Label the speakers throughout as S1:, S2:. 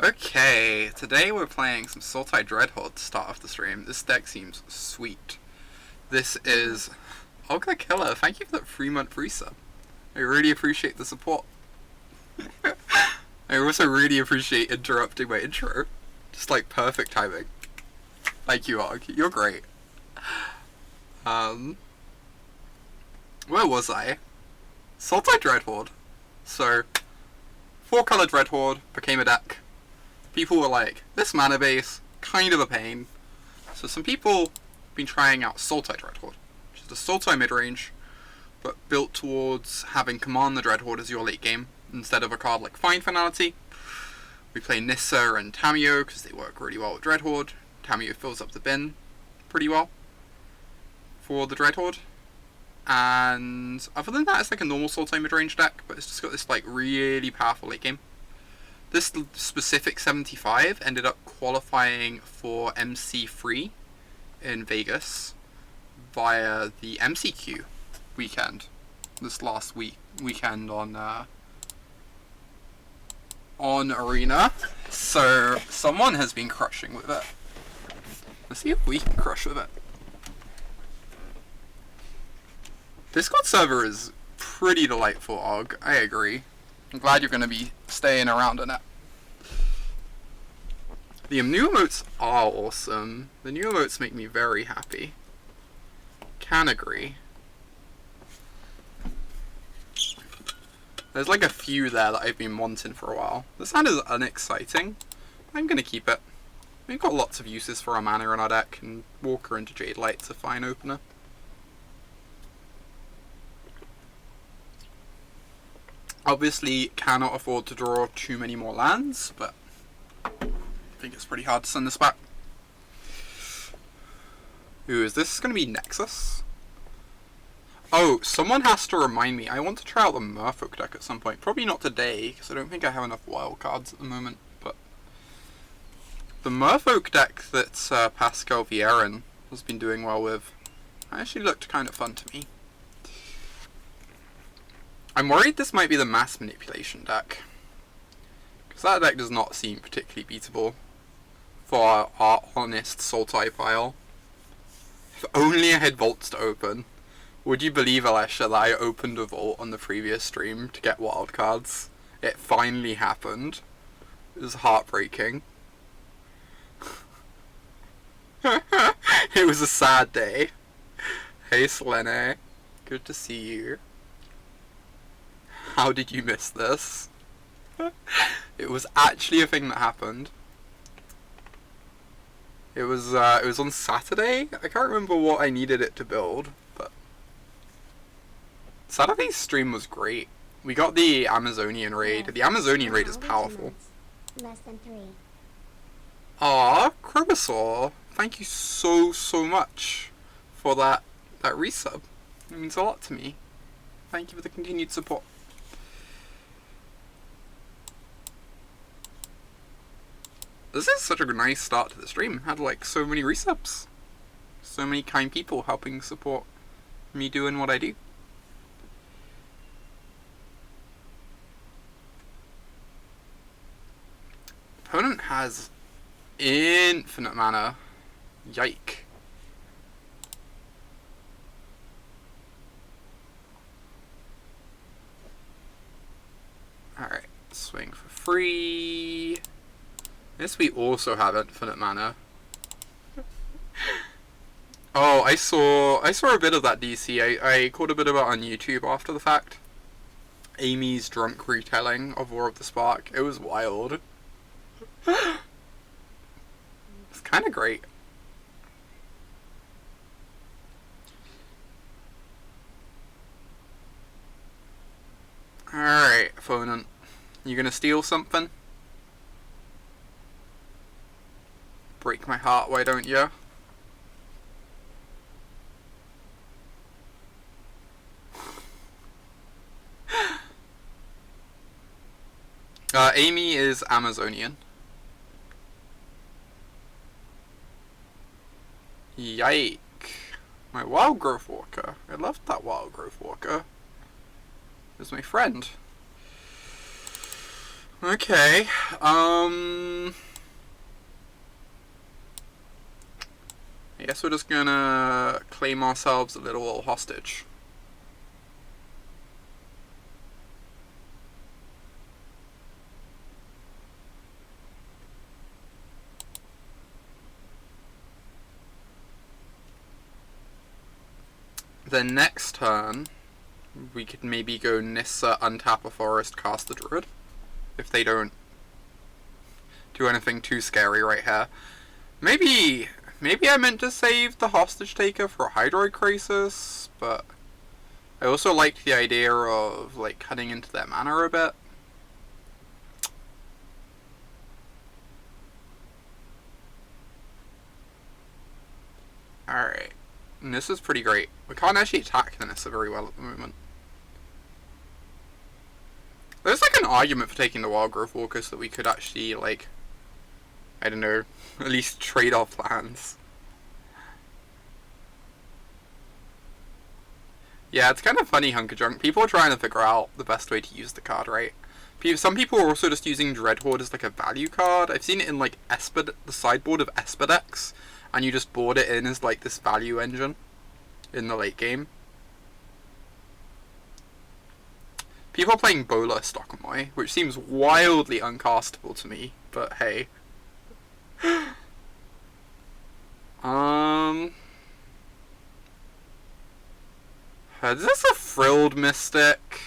S1: Okay, today we're playing some Sultai Dreadhorde to start off the stream. This deck seems sweet. This is Olga Killer. Thank you for that 3-month resub. I really appreciate the support. I also really appreciate interrupting my intro. Just like perfect timing. Thank you, Og. You're great. Where was I? Sultai Dreadhorde. So, 4-color Dreadhorde became a deck. People were like, this mana base, kind of a pain. So some people have been trying out Sultai Dreadhorde, which is the Sultai midrange, but built towards having Command the Dreadhorde as your late game, instead of a card like Find Finality. We play Nissa and Tamiyo, because they work really well with Dreadhorde. Tamiyo fills up the bin pretty well for the Dreadhorde. And other than that, it's like a normal Sultai midrange deck, but it's just got this like really powerful late game. This specific 75 ended up qualifying for MC3 in Vegas via the MCQ weekend. This last weekend on Arena. So someone has been crushing with it. Let's see if we can crush with it. Discord server is pretty delightful, Og. I agree. I'm glad you're going to be staying around in it. The new emotes are awesome. The new emotes make me very happy. Can agree. There's like a few there that I've been wanting for a while. This hand is unexciting. I'm going to keep it. We've got lots of uses for our mana in our deck, and Walker into Jadelight's a fine opener. Obviously, cannot afford to draw too many more lands, but I think it's pretty hard to send this back. Ooh, is this going to be Nexus? Oh, someone has to remind me. I want to try out the Merfolk deck at some point. Probably not today, because I don't think I have enough wild cards at the moment. But the Merfolk deck that Pascal Vierin has been doing well with actually looked kind of fun to me. I'm worried this might be the mass manipulation deck, because that deck does not seem particularly beatable for our honest Sultai pile. If only I had vaults to open. Would you believe, Alessia, that I opened a vault on the previous stream to get wildcards? It finally happened. It was heartbreaking. It was a sad day. Hey Selene, good to see you. How did you miss this? It was actually a thing that happened. It was on Saturday. I can't remember what I needed it to build, but Saturday's stream was great. We got the Amazonian raid. The Amazonian raid is powerful.
S2: Less than 3.
S1: Aw, Cribosaur, thank you so much for that resub. It means a lot to me. Thank you for the continued support. This is such a nice start to the stream. Had like so many resubs. So many kind people helping support me doing what I do. Opponent has infinite mana. Yike. Alright, swing for free. Yes, we also have infinite mana. Oh, I saw a bit of that DC. I caught a bit of it on YouTube after the fact. Amy's drunk retelling of War of the Spark. It was wild. It's kind of great. Alright, opponent. You gonna steal something? Break my heart, why don't you? Amy is Amazonian. Yike. My Wildgrowth Walker. I loved that Wildgrowth Walker. It was my friend. Okay, I guess we're just gonna claim ourselves a little hostage. Then next turn, we could maybe go Nissa, untap a forest, cast the Druid. If they don't do anything too scary right here. Maybe I meant to save the hostage taker for a Hydroid Krasis, but I also liked the idea of like cutting into their mana a bit. Alright. Nissa's pretty great. We can't actually attack the Nissa very well at the moment. There's like an argument for taking the Wildgrowth Walker so that we could actually, like, I don't know, at least trade off lands. Yeah, it's kind of funny, Hunker Junk. People are trying to figure out the best way to use the card, right? Some people are also just using Dreadhorde as like a value card. I've seen it in like the sideboard of Esper decks, and you just board it in as like this value engine in the late game. People are playing Bola Stockmoy, which seems wildly uncastable to me, but hey. Is this a Frilled Mystic?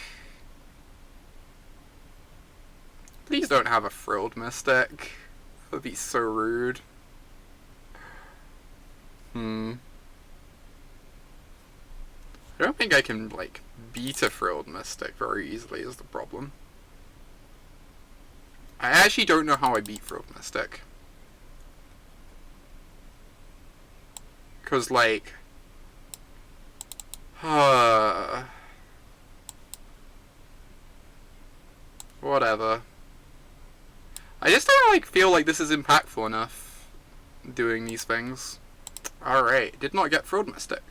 S1: Please don't have a Frilled Mystic. That would be so rude. I don't think I can, like, beat a Frilled Mystic very easily is the problem. I actually don't know how I beat Frilled Mystic. Because, like... whatever. I just don't, like, feel like this is impactful enough doing these things. Alright, did not get Frilled Mystic.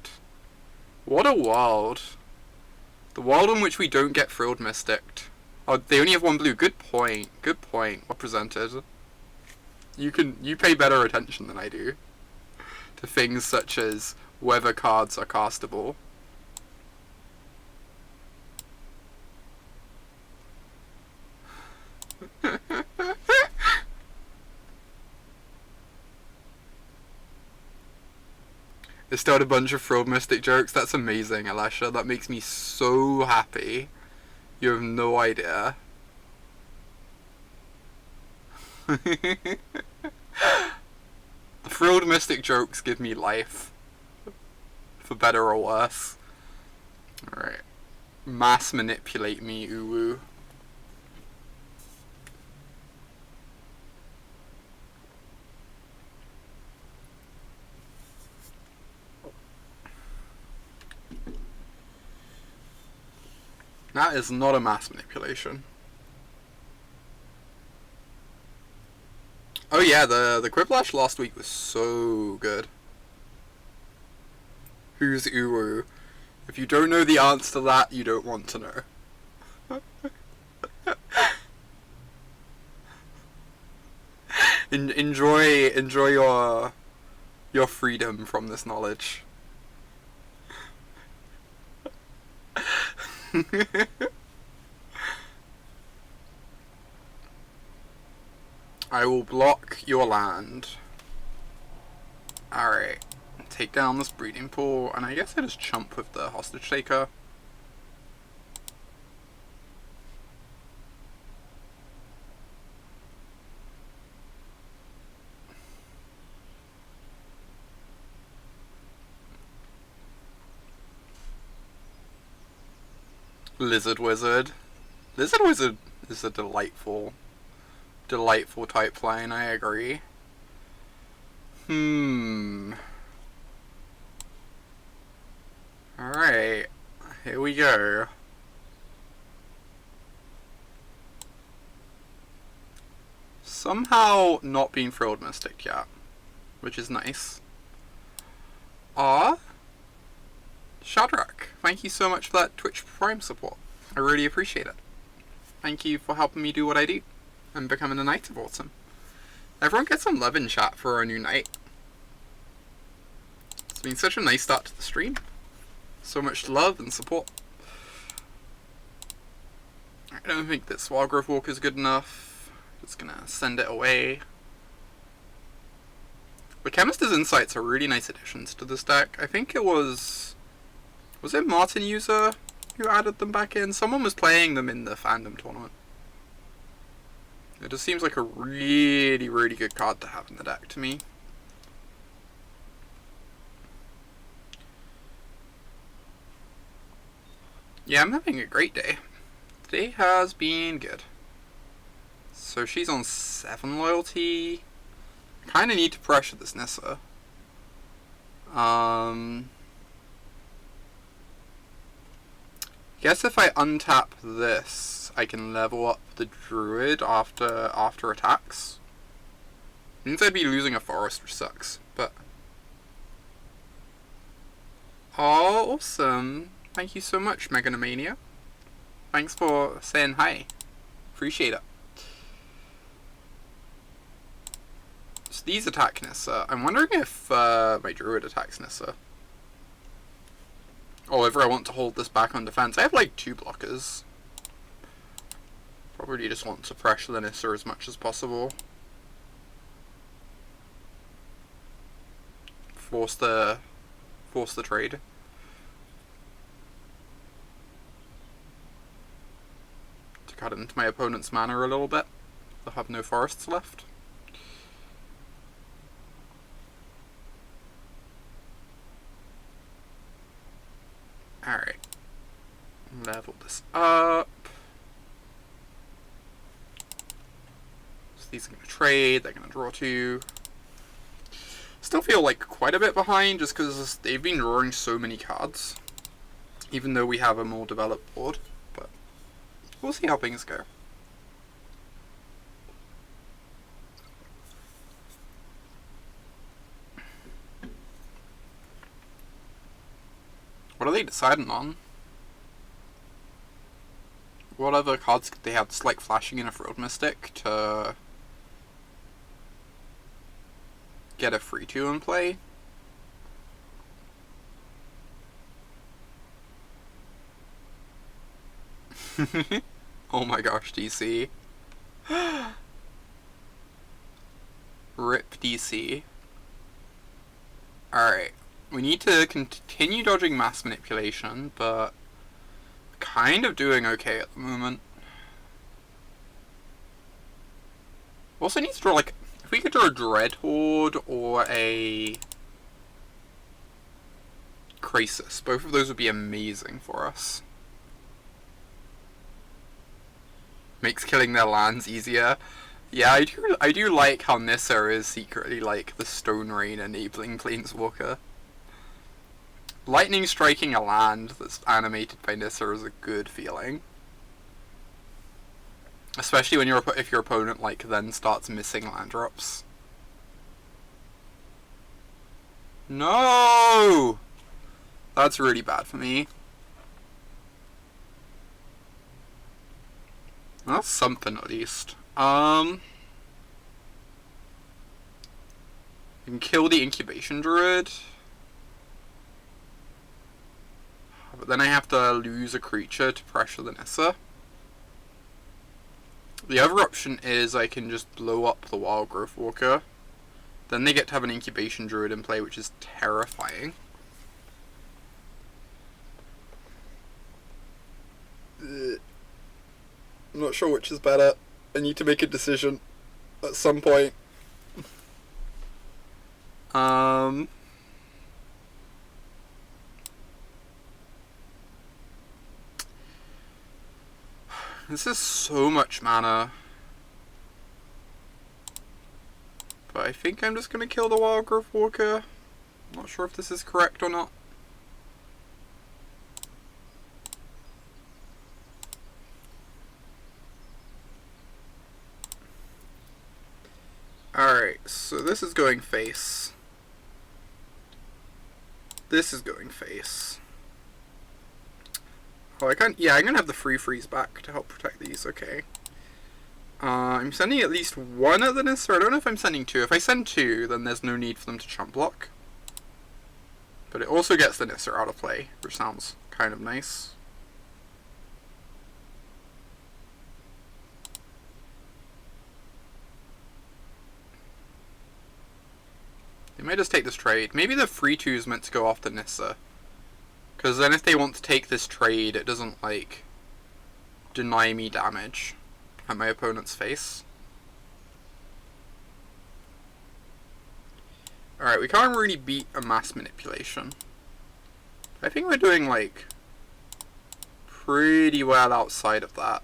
S1: What a world. The world in which we don't get Frilled Mystic. Oh, they only have one blue. Good point. Good point. Well presented. You pay better attention than I do to things such as whether cards are castable. It started a bunch of Frilled Mystic jokes. That's amazing, Alesha. That makes me so happy. You have no idea. The Frilled Mystic jokes give me life. For better or worse. Alright. Mass manipulate me, uwu. That is not a mass manipulation. Oh yeah, the Quiplash last week was so good. Who's Uwu? If you don't know the answer to that, you don't want to know. Enjoy your freedom from this knowledge. I will block your land. Alright. Take down this breeding pool, and I guess I just chump with the hostage taker. Lizard Wizard. Lizard Wizard is a delightful type plane, I agree. Alright, here we go. Somehow not being Frilled Mystic yet, which is nice. Shadrach, thank you so much for that Twitch Prime support. I really appreciate it. Thank you for helping me do what I do. and becoming a Knight of Autumn. Everyone get some love in chat for our new knight. It's been such a nice start to the stream. So much love and support. I don't think this Wildgrowth Walker is good enough. Just gonna send it away. The Chemist's Insights are really nice additions to this deck. I think it was it Martin User who added them back in? Someone was playing them in the fandom tournament. It just seems like a really, really good card to have in the deck to me. Yeah, I'm having a great day. Today has been good. So she's on 7 loyalty. I kind of need to pressure this Nissa. Guess if I untap this, I can level up the Druid after attacks. Means I'd be losing a forest, which sucks, but... Oh, awesome. Thank you so much, Meganomania. Thanks for saying hi. Appreciate it. So these attack Nissa. I'm wondering if my Druid attacks Nissa. Or whether I want to hold this back on defense. I have like 2 blockers. Probably just want to pressure the Nissa as much as possible. Force the trade. To cut into my opponent's mana a little bit. They'll have no forests left. Alright. Level this up. So these are going to trade, they're going to draw 2. Still feel like quite a bit behind just because they've been drawing so many cards. Even though we have a more developed board. But we'll see how things go. What are they deciding on? What other cards could they have? Just like flashing in a Frilled Mystic to get a 3-2 in play? Oh my gosh, DC. Rip DC. Alright. We need to continue dodging mass manipulation, but kind of doing okay at the moment. Also need to draw, like, if we could draw a Dreadhorde or a Krasis, both of those would be amazing for us. Makes killing their lands easier. Yeah, I do like how Nissa is secretly like the Stone Rain enabling Planeswalker. Lightning striking a land that's animated by Nissa is a good feeling. Especially when if your opponent like then starts missing land drops. No! That's really bad for me. That's something at least. I can kill the Incubation Druid. But then I have to lose a creature to pressure the Nissa. The other option is I can just blow up the Wildgrowth Walker. Then they get to have an Incubation Druid in play, which is terrifying. I'm not sure which is better. I need to make a decision at some point. This is so much mana. But I think I'm just going to kill the Wildgrowth Walker. I'm not sure if this is correct or not. Alright, so this is going face. This is going face. Oh, I can't. Yeah, I'm gonna have the free freeze back to help protect these. Okay. I'm sending at least one at the Nissa. I don't know if I'm sending two. If I send two, then there's no need for them to chump block. But it also gets the Nissa out of play, which sounds kind of nice. They might just take this trade. Maybe the free 2 is meant to go after Nissa. Because then if they want to take this trade, it doesn't, like, deny me damage at my opponent's face. Alright, we can't really beat a mass manipulation. I think we're doing, like, pretty well outside of that.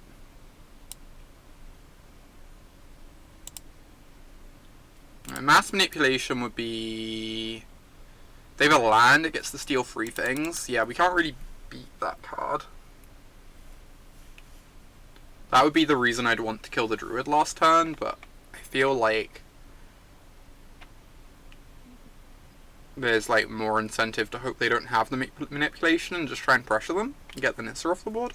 S1: Mass manipulation would be... They have a land, it gets to steal 3 things. Yeah, we can't really beat that card. That would be the reason I'd want to kill the Druid last turn, but I feel like there's like more incentive to hope they don't have the manipulation and just try and pressure them and get the Nissa off the board.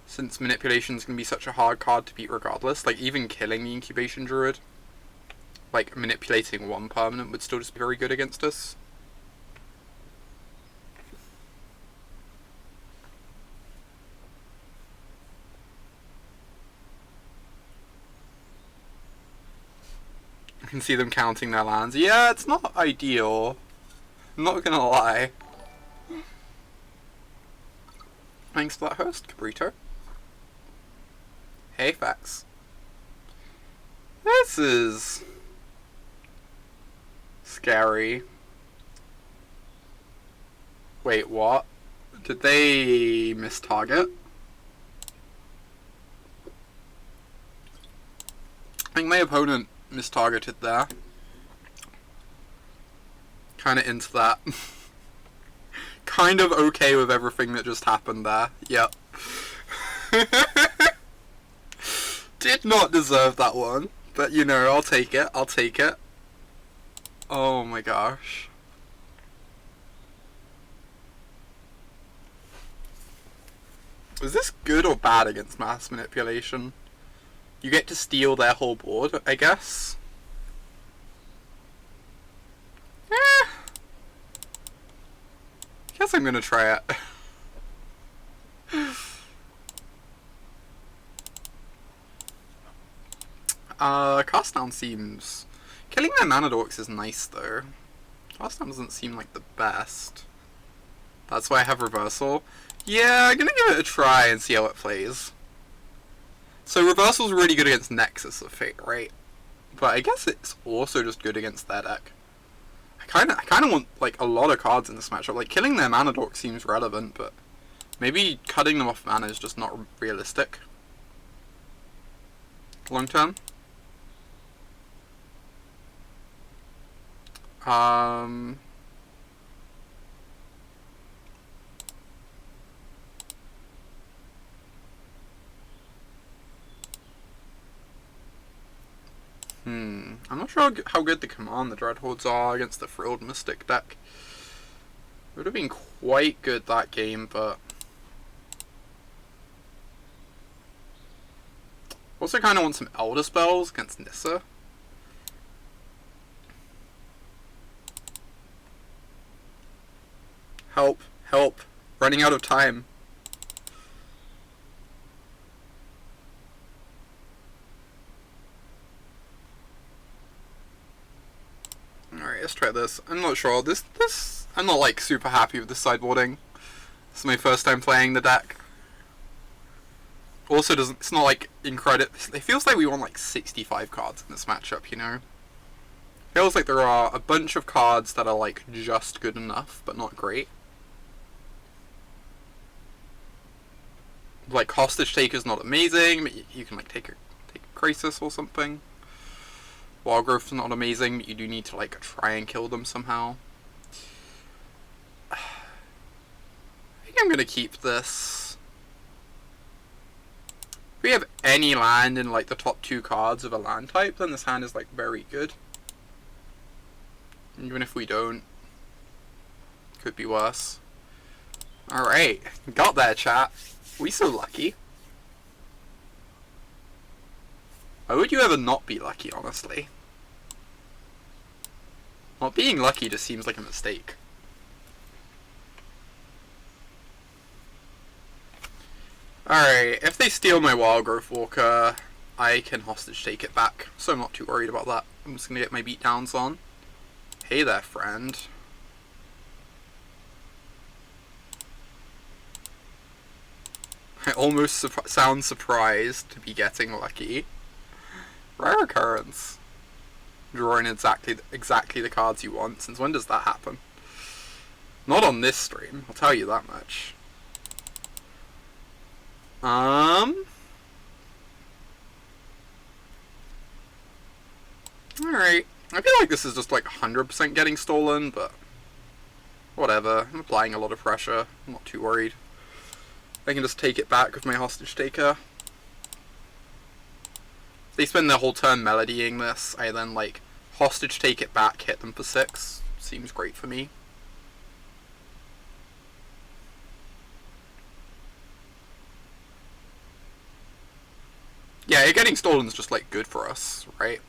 S1: Since manipulation is going to be such a hard card to beat regardless, like even killing the Incubation Druid, like manipulating 1 permanent would still just be very good against us. I can see them counting their lands. Yeah, it's not ideal. I'm not gonna lie. Thanks for that host, Cabrito. Hey, Fax. This is scary. Wait, what? Did they miss target? I think my opponent mistargeted there. Kinda into that. Kind of okay with everything that just happened there. Yep. Did not deserve that one. But you know, I'll take it. I'll take it. Oh my gosh. Was this good or bad against mass manipulation? You get to steal their whole board, I guess. Yeah. Guess I'm gonna try it. Cast down seems... Killing their mana dorks is nice though. Cast down doesn't seem like the best. That's why I have reversal. Yeah, I'm gonna give it a try and see how it plays. So reversal's really good against Nexus of Fate, right? But I guess it's also just good against their deck. I kinda want like a lot of cards in this matchup. Like killing their mana dork seems relevant, but maybe cutting them off mana is just not realistic. Long term. I'm not sure how good the Command the Dreadhordes are against the Frilled Mystic deck. It would have been quite good that game, but... Also kind of want some Elderspells against Nissa. Help, help, running out of time. Alright, let's try this. I'm not sure. I'm not like super happy with the sideboarding. This is my first time playing the deck. Also it's not like incredible. It feels like we want like 65 cards in this matchup, you know? Feels like there are a bunch of cards that are like just good enough, but not great. Like Hostage Taker's not amazing, but you can like take a Krasis or something. Wildgrowth's not amazing, but you do need to like try and kill them somehow. I think I'm gonna keep this. If we have any land in like the top 2 cards of a land type, then this hand is like very good. Even if we don't, could be worse. Alright, got there, chat. We so lucky. Why would you ever not be lucky, honestly? Not being lucky just seems like a mistake. Alright, if they steal my Wildgrowth Walker, I can hostage take it back, so I'm not too worried about that. I'm just gonna get my beatdowns on. Hey there, friend. I almost sound surprised to be getting lucky. Rare occurrence. Drawing exactly the cards you want. Since when does that happen? Not on this stream, I'll tell you that much. Alright. I feel like this is just like 100% getting stolen, but whatever. I'm applying a lot of pressure. I'm not too worried. I can just take it back with my hostage taker. They spend their whole turn melodying this. I then like hostage take it back, hit them for 6. Seems great for me. Yeah, getting stolen is just like good for us, right?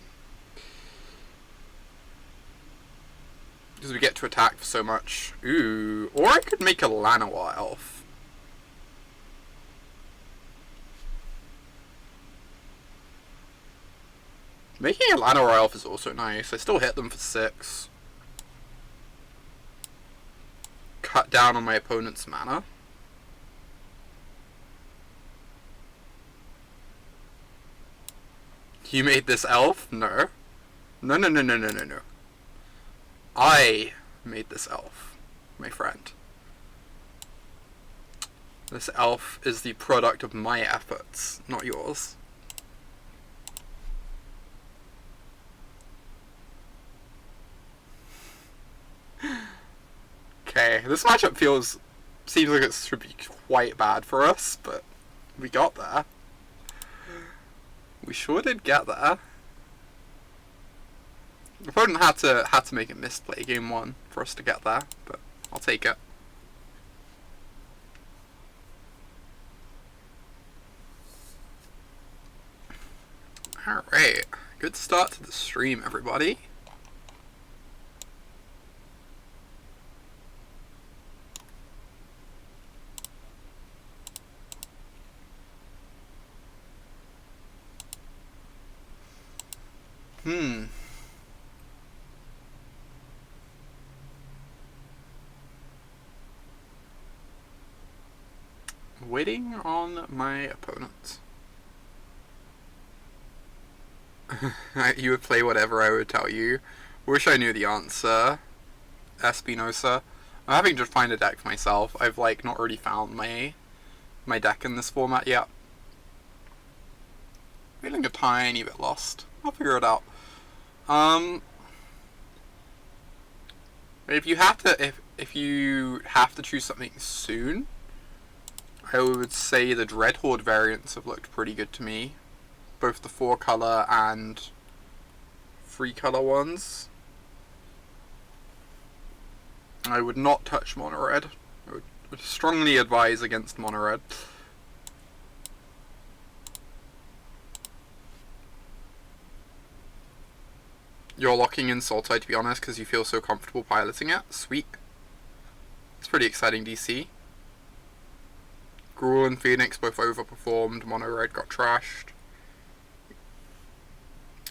S1: Because we get to attack for so much. Ooh, or I could make a Llanowar Elf. Making a Llanowar Elf is also nice. I still hit them for 6. Cut down on my opponent's mana. You made this elf? No. No, no, no, no, no, no, no. I made this elf, my friend. This elf is the product of my efforts, not yours. Okay, this matchup seems like it should be quite bad for us, but we got there. We sure did get there. The opponent had to make a misplay game 1 for us to get there, but I'll take it. Alright, good start to the stream, everybody. Waiting on my opponent. You would play whatever I would tell you. Wish I knew the answer, Espinosa. I'm having to find a deck for myself. I've like not really found my deck in this format yet. Feeling a tiny bit lost. I'll figure it out. If you have to choose something soon, I would say the Dreadhorde variants have looked pretty good to me. Both the 4-color and 3-color ones. I would not touch mono red. I would strongly advise against mono red. You're locking in Sultai, to be honest, because you feel so comfortable piloting it. Sweet. It's pretty exciting DC. Gruul and Phoenix both overperformed. Mono red got trashed.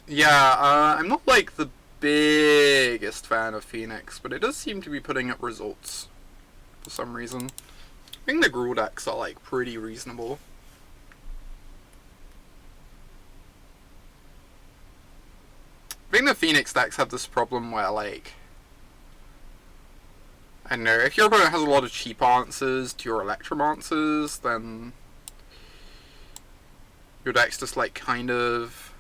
S1: Yeah, I'm not like the biggest fan of Phoenix, but it does seem to be putting up results for some reason. I think the Gruul decks are like pretty reasonable. I think the Phoenix decks have this problem where like, I don't know, if your opponent has a lot of cheap answers to your Electromancers, then your deck's just like kind of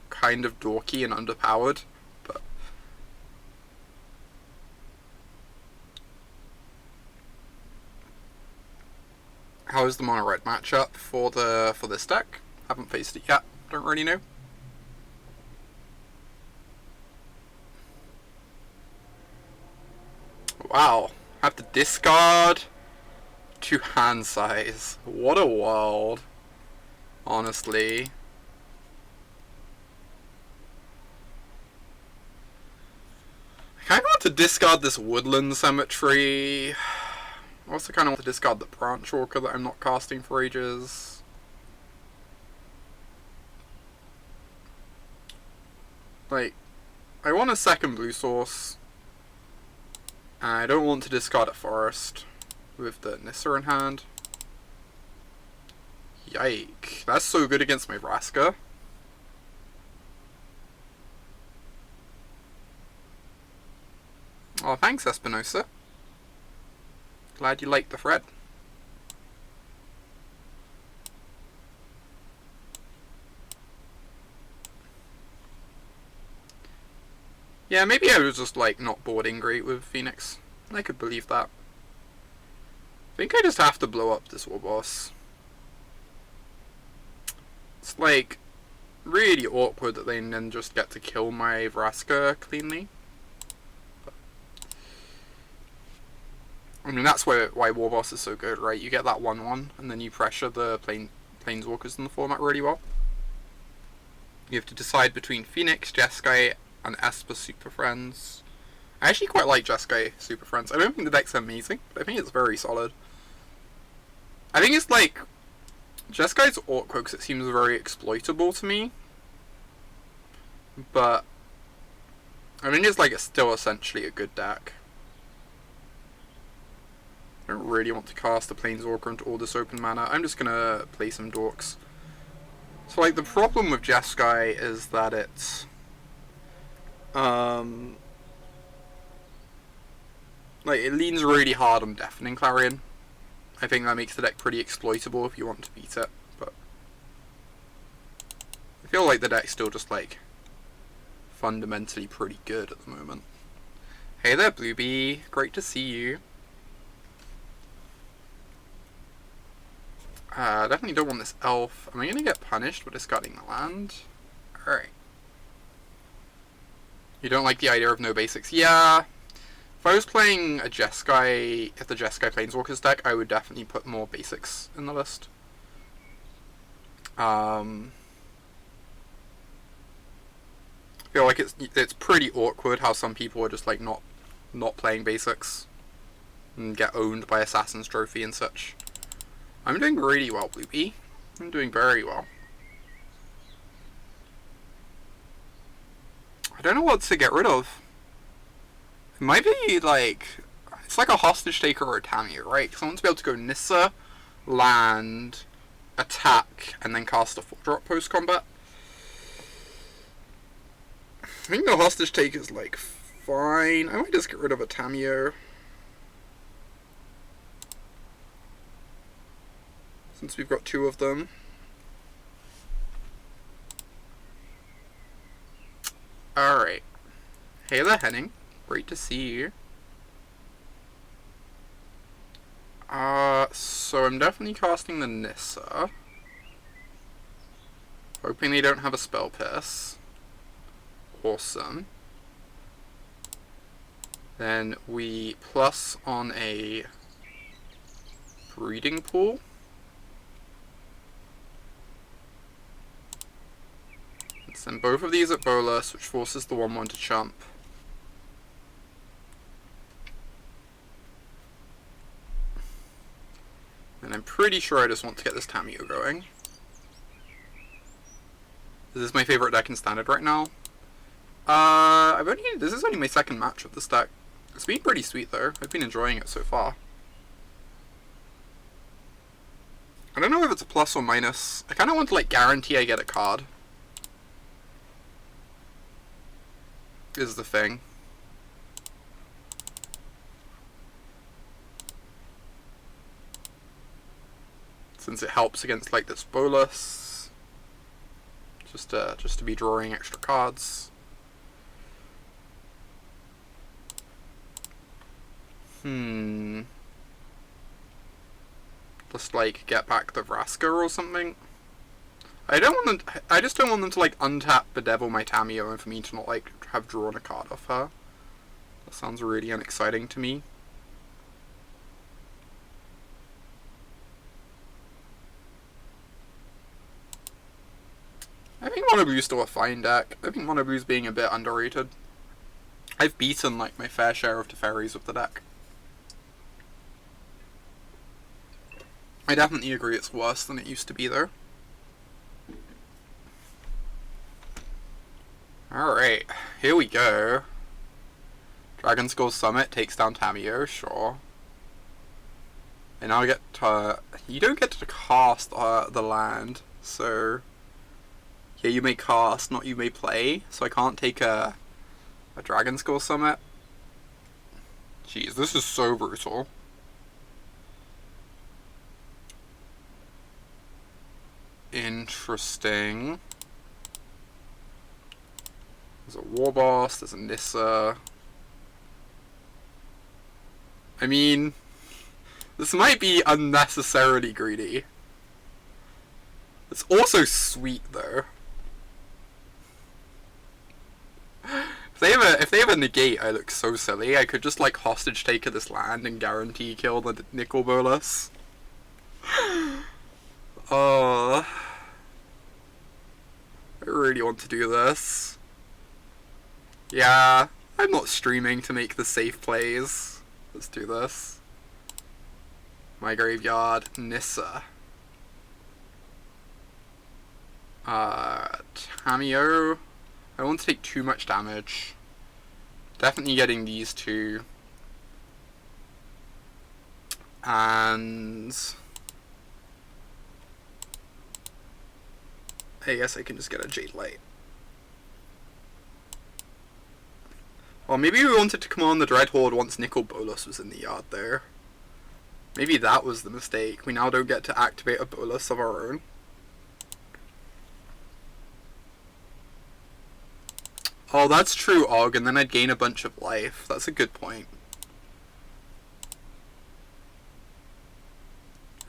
S1: dorky and underpowered. But how is the mono red matchup for this deck? Haven't faced it yet. Don't really know. Wow, have to discard 2 hand size. What a world. Honestly. kind of want to discard this Woodland Cemetery. I also kind of want to discard the Branchwalker that I'm not casting for ages. Like, I want a second blue source. And I don't want to discard a forest with the Nissa in hand. Yike. That's so good against my Vraska. Oh, thanks, Espinosa. Glad you liked the thread. Yeah, maybe I was just, like, not boarding great with Phoenix. I could believe that. I think I just have to blow up this war boss. It's, like, really awkward that they then just get to kill my Vraska cleanly. I mean, that's why War Boss is so good, right? You get that 1-1, and then you pressure the Planeswalkers in the format really well. You have to decide between Phoenix, Jeskai, and Esper Super Friends. I actually quite like Jeskai Super Friends. I don't think the deck's amazing, but I think it's very solid. I think it's like... Jeskai's awkward because it seems very exploitable to me. But... I think it's like it's still essentially a good deck. I don't really want to cast a Planeswalker into all this open mana. I'm just gonna play some dorks. So, like, the problem with Jeskai is that it's... like, it leans really hard on Deafening Clarion. I think that makes the deck pretty exploitable if you want to beat it, but... I feel like the deck's still just, like, fundamentally pretty good at the moment. Hey there, Bluebee. Great to see you. Definitely don't want this elf. Am I going to get punished for discarding the land? Alright. You don't like the idea of no basics? Yeah. If I was playing a Jeskai, if the Jeskai Planeswalkers deck, I would definitely put more basics in the list. I feel like it's pretty awkward how some people are just like not playing basics and get owned by Assassin's Trophy and such. I'm doing really well, Bluebee. I'm doing very well. I don't know what to get rid of. It might be like... It's like a Hostage Taker or a Tamiyo, right? Because I want to be able to go Nissa, land, attack, and then cast a 4-drop post-combat. I think the Hostage Taker is like fine. I might just get rid of a Tamiyo. Since we've got 2 of them. Alright. Hey there, Henning. Great to see you. So I'm definitely casting the Nissa. Hoping they don't have a Spell Pierce. Awesome. Then we plus on a Breeding Pool. Send both of these at Bolas, which forces the 1-1 to chump. And I'm pretty sure I just want to get this Tamiyo going. This is my favorite deck in Standard right now. This is only my second match of this deck. It's been pretty sweet though. I've been enjoying it so far. I don't know if it's a plus or minus. I kind of want to like guarantee I get a card. Is the thing. Since it helps against like this Bolas. Just to be drawing extra cards. Just like get back the Vraska or something. I just don't want them to like untap Bedevil my Tamiyo and for me to not like have drawn a card off her. That sounds really unexciting to me. I think Mono Blue's still a fine deck. I think Mono Blue's being a bit underrated. I've beaten like my fair share of Teferis with the deck. I definitely agree it's worse than it used to be though. Alright, here we go. Dragon Skull Summit takes down Tamiyo, sure. And now I get to... You don't get to cast the land, so... Yeah, you may cast, not you may play, so I can't take a Dragon Skull Summit. Jeez, this is so brutal. Interesting. There's a War Boss, there's a Nissa. I mean, this might be unnecessarily greedy. It's also sweet though. If they have a negate, I look so silly. I could just like hostage take this land and guarantee kill the Nicol Bolas. Oh, I really want to do this. Yeah, I'm not streaming to make the safe plays. Let's do this. My graveyard, Nissa. Tamiyo. I don't want to take too much damage. Definitely getting these two. And I guess I can just get a Jadelight. Well, maybe we wanted to command the Dreadhorde once Nicol Bolas was in the yard there. Maybe that was the mistake. We now don't get to activate a Bolas of our own. Oh, that's true, Og, and then I'd gain a bunch of life. That's a good point.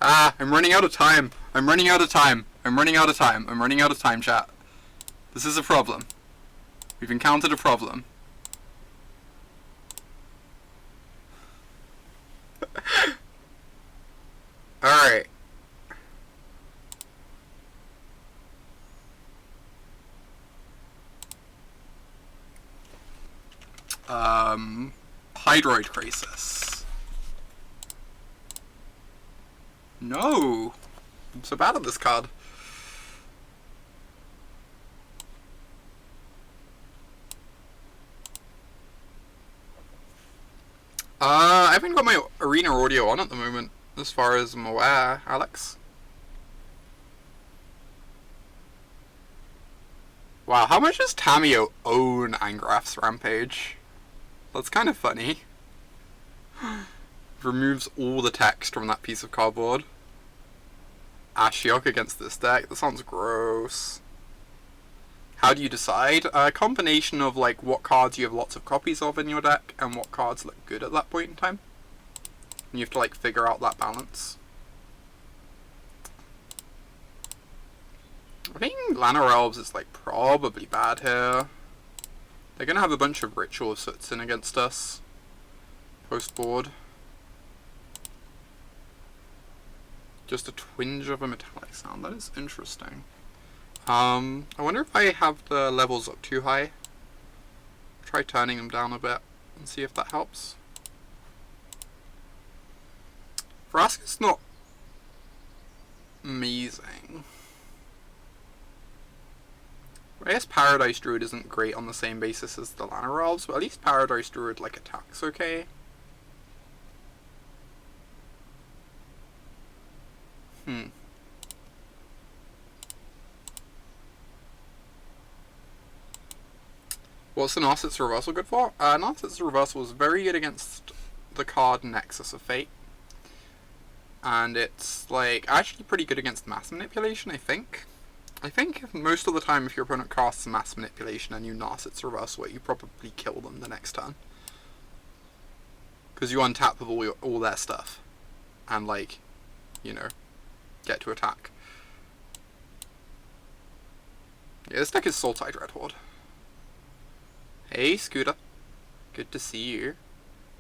S1: Ah, I'm running out of time. I'm running out of time. I'm running out of time. I'm running out of time, chat. This is a problem. We've encountered a problem. Alright. Hydroid Krasis. No! I'm so bad at this card. I haven't got my arena audio on at the moment, as far as I'm aware, Alex. Wow, how much does Tamiyo own Angrath's Rampage? That's kind of funny. Removes all the text from that piece of cardboard. Ashiok against this deck? That sounds gross. How do you decide? A combination of like what cards you have lots of copies of in your deck and what cards look good at that point in time. And you have to like figure out that balance. I think Llanowar Elves is like probably bad here. They're gonna have a bunch of Ritual Soots in against us. Post board. Just a twinge of a metallic sound. That is interesting. I wonder if I have the levels up too high. Try turning them down a bit and see if that helps. Vraska's not amazing. I guess Paradise Druid isn't great on the same basis as the Llanowar Elves, but at least Paradise Druid like attacks okay. What's the Narset's Reversal good for? Narset's Reversal is very good against the card Nexus of Fate. And it's like actually pretty good against Mass Manipulation, I think. I think if most of the time if your opponent casts Mass Manipulation and you Narset's Reversal it, you probably kill them the next turn. Because you untap with all their stuff. And like, you know, get to attack. Yeah, this deck is Sultai Dreadhorde. Hey, Scooter. Good to see you.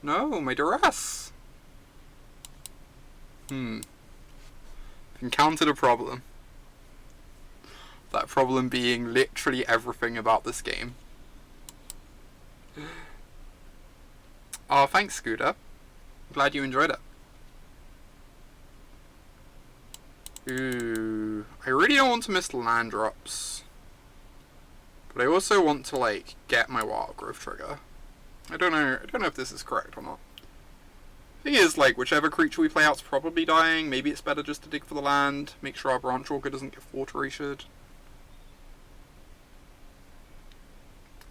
S1: No, my Duress. Encountered a problem. That problem being literally everything about this game. Oh, thanks, Scooter. Glad you enjoyed it. Ooh, I really don't want to miss land drops. But I also want to, like, get my Wildgrowth trigger. I don't know if this is correct or not. Thing is, like, whichever creature we play out's probably dying. Maybe it's better just to dig for the land. Make sure our Branchwalker doesn't get water-rated.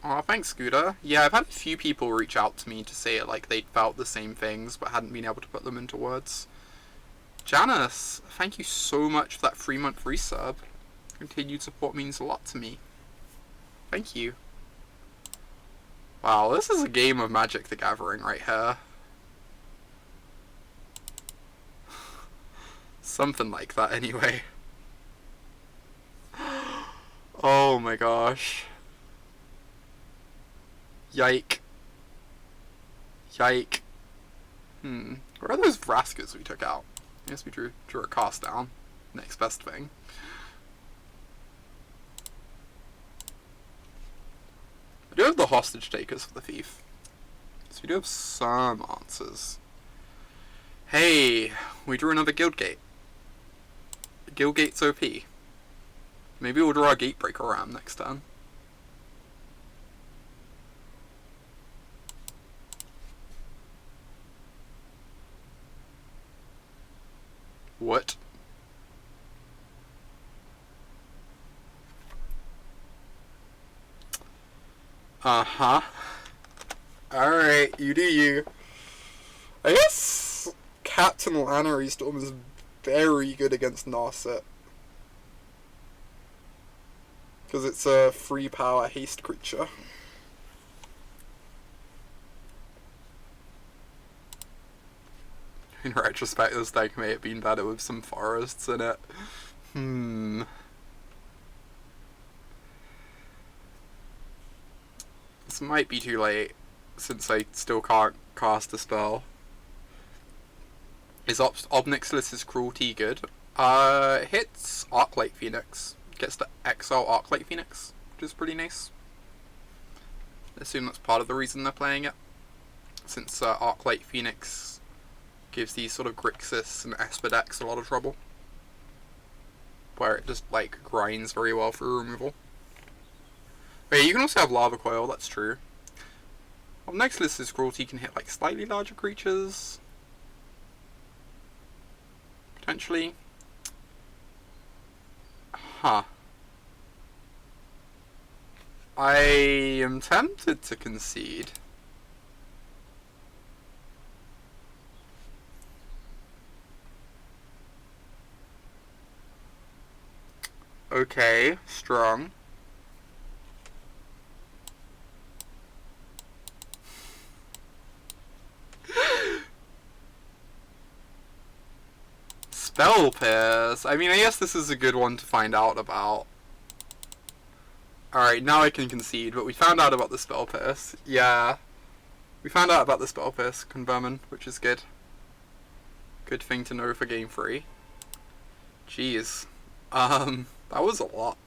S1: Aw, thanks, Scooter. Yeah, I've had a few people reach out to me to say, like, they'd felt the same things, but hadn't been able to put them into words. Janice, thank you so much for that 3-month resub. Continued support means a lot to me. Thank you. Wow, this is a game of Magic the Gathering right here. Something like that, anyway. Oh my gosh. Yike. Yike. Where are those Vraskas we took out? I guess we drew a cast down. Next best thing. I do have the hostage takers for the thief. So we do have some answers. Hey, we drew another Guildgate. Guildgate's OP. Maybe we'll draw a Gatebreaker Ram next turn. What? Uh-huh. Alright, you do you. I guess Captain Llanowar Storm is very good against Narset. Because it's a 3-power haste creature. In retrospect, this deck may have been better with some forests in it. This might be too late, since I still can't cast a spell. Is Obnixilus's Cruelty good? Hits Arclight Phoenix. Gets to exile Arclight Phoenix, which is pretty nice. I assume that's part of the reason they're playing it. Since Arclight Phoenix gives these sort of Grixis and Esper decks a lot of trouble. Where it just, like, grinds very well for removal. Wait, you can also have Lava Coil, that's true. Obnixilus's Cruelty can hit, like, slightly larger creatures. Potentially. Huh. I am tempted to concede. Okay, strong. Spell Pierce. I mean, I guess this is a good one to find out about. Alright, now I can concede, but we found out about the Spell Pierce. Yeah. We found out about the Spell Pierce, Convermin, which is good. Good thing to know for game 3. Jeez. That was a lot.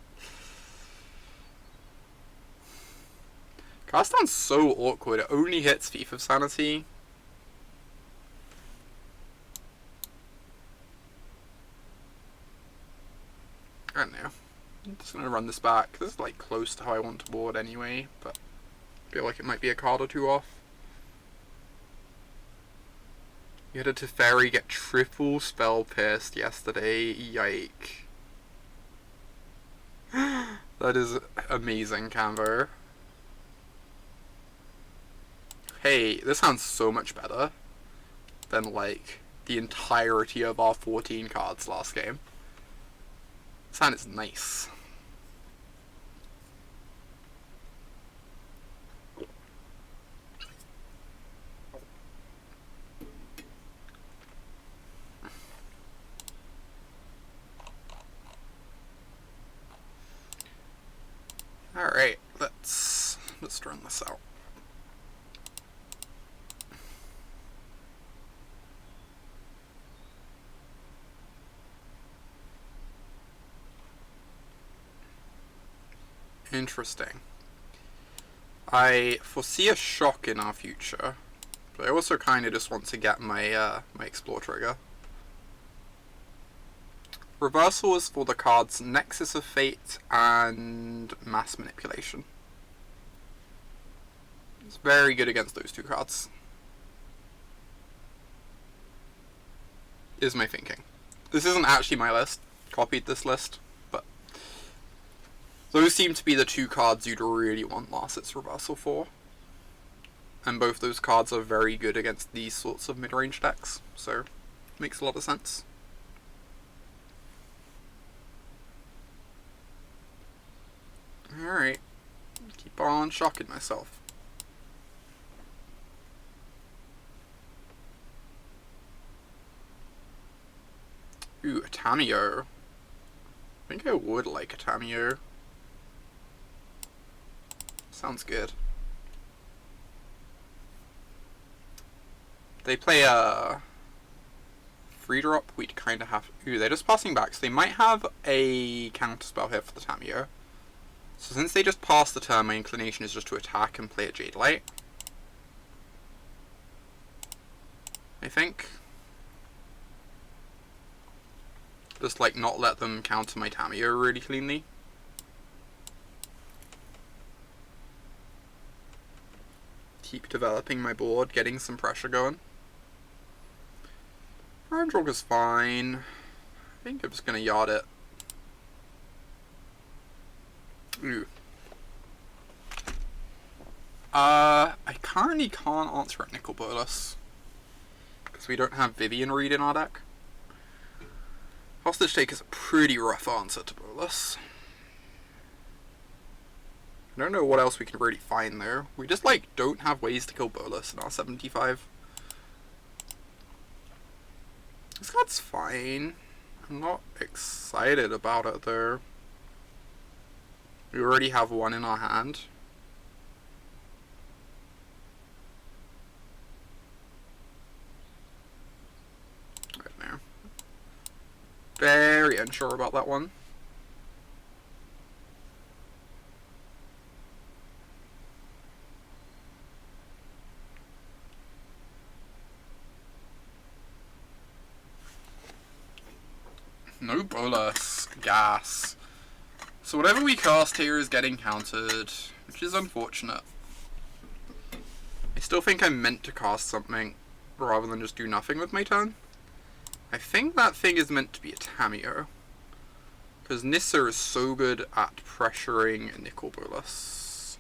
S1: Cast Down's so awkward, it only hits Thief of Sanity. I don't know. I'm just gonna run this back. This is like close to how I want to board anyway, but I feel like it might be a card or two off. You had a Teferi get triple spell pierced yesterday. Yike. That is amazing, Canvo. Hey, this sounds so much better than, like, the entirety of our 14 cards last game. This hand is nice. Alright, let's run this out. Interesting. I foresee a shock in our future, But I also kind of just want to get my my Explore trigger. Reversal is for the cards Nexus of Fate and Mass Manipulation. It's very good against those two cards. Is my thinking. This isn't actually my list. Copied this list, but those seem to be the two cards you'd really want Narset's Reversal for. And both those cards are very good against these sorts of mid-range decks, so it makes a lot of sense. Alright, keep on shocking myself. Ooh, a Tamiyo. I think I would like a Tamiyo. Sounds good. They play a 3-drop, we'd kind of have... Ooh, they're just passing back, so they might have a counterspell here for the Tamiyo. So since they just passed the turn, my inclination is just to attack and play a Jadelight. I think. Just like not let them counter my Tamiyo really cleanly. Keep developing my board, getting some pressure going. Branchwalker's fine. I think I'm just gonna yard it. Ooh. I currently can't answer at Nicol Bolas because we don't have Vivian Reed in our deck. Hostage Take is a pretty rough answer to Bolas. I don't know what else we can really find there. We just like don't have ways to kill Bolas in our 75. This card's fine. I'm not excited about it though. We already have one in our hand. Right there. Very unsure about that one. No Bolas. Gas. So whatever we cast here is getting countered, which is unfortunate. I still think I'm meant to cast something rather than just do nothing with my turn. I think that thing is meant to be a Tamiyo, because Nissa is so good at pressuring Nicol Bolas.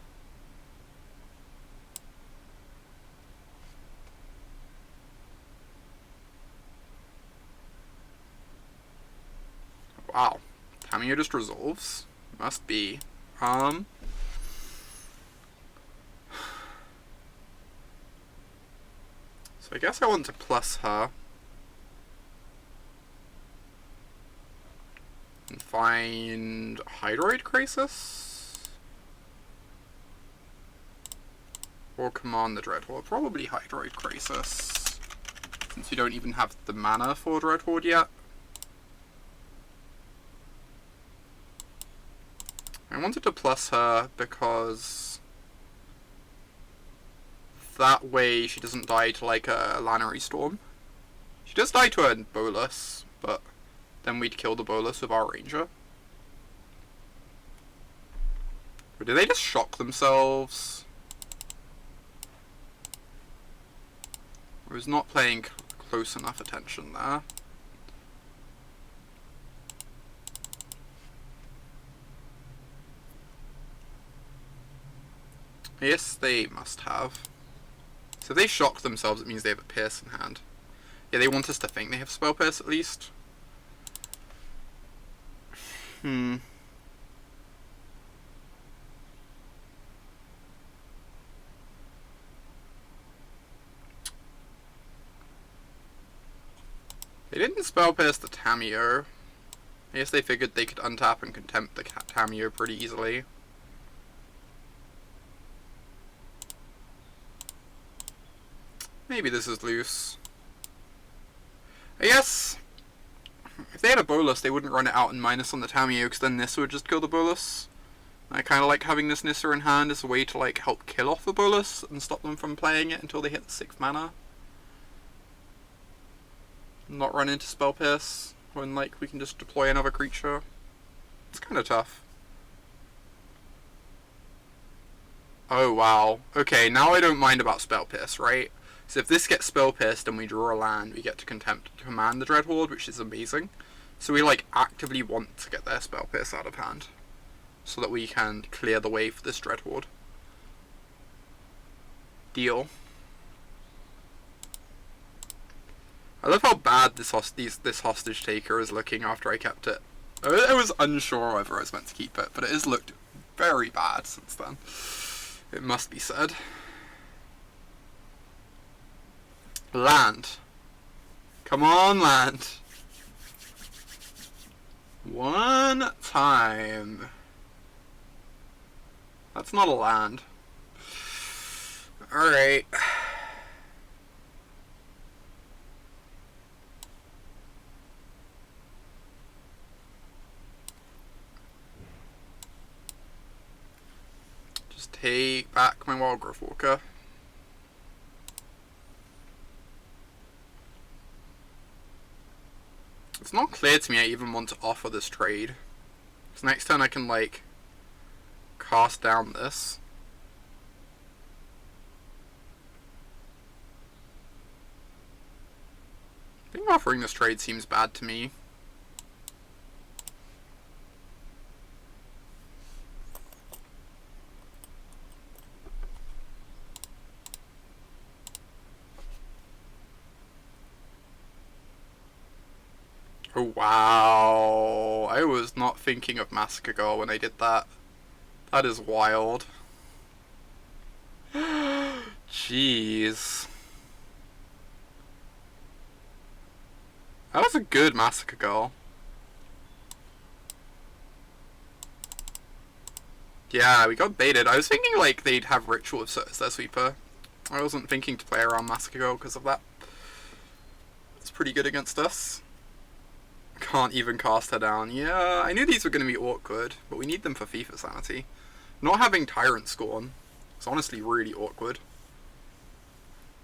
S1: Wow, Tamiyo just resolves? Must be. So I guess I want to plus her. And find Hydroid Krasis? Or Command the Dreadhorde? Probably Hydroid Krasis, since you don't even have the mana for Dreadhorde yet. I wanted to plus her because that way she doesn't die to like a Llanowar Storm. She does die to a Bolas, but then we'd kill the Bolas with our Ranger. Or do they just shock themselves? I was not paying close enough attention there. Yes, they must have. So if they shock themselves, it means they have a Pierce in hand. Yeah, they want us to think they have Spell Pierce at least. They didn't Spell Pierce the Tamiyo. I guess they figured they could untap and contempt the Tamiyo pretty easily. Maybe this is loose. I guess if they had a Bolas, they wouldn't run it out and minus on the Tamiyo, because then Nissa would just kill the Bolas. I kind of like having this Nissa in hand as a way to like help kill off the Bolus and stop them from playing it until they hit the 6th mana. Not run into Spell Pierce when like we can just deploy another creature. It's kind of tough. Oh wow. Okay, now I don't mind about Spell Pierce, right? So if this gets Spell Pierced and we draw a land, we get to Command the Dreadhorde, which is amazing. So we like actively want to get their Spell Pierce out of hand, so that we can clear the way for this Dreadhorde. Deal. I love how bad this hostage taker is looking after I kept it. I was unsure whether I was meant to keep it, but it has looked very bad since then. It must be said. Land. Come on, land. One time. That's not a land. Alright. Just take back my Wildgrowth Walker. It's not clear to me I even want to offer this trade. So next turn I can like cast down this. I think offering this trade seems bad to me. Oh wow, I was not thinking of Massacre Girl when I did that. That is wild. Jeez. That was a good Massacre Girl. Yeah, we got baited. I was thinking like they'd have Ritual of Soot as their sweeper. I wasn't thinking to play around Massacre Girl because of that. It's pretty good against us. Can't even cast her down. Yeah, I knew these were going to be awkward, but we need them for FIFA sanity. Not having Tyrant Scorn is honestly really awkward.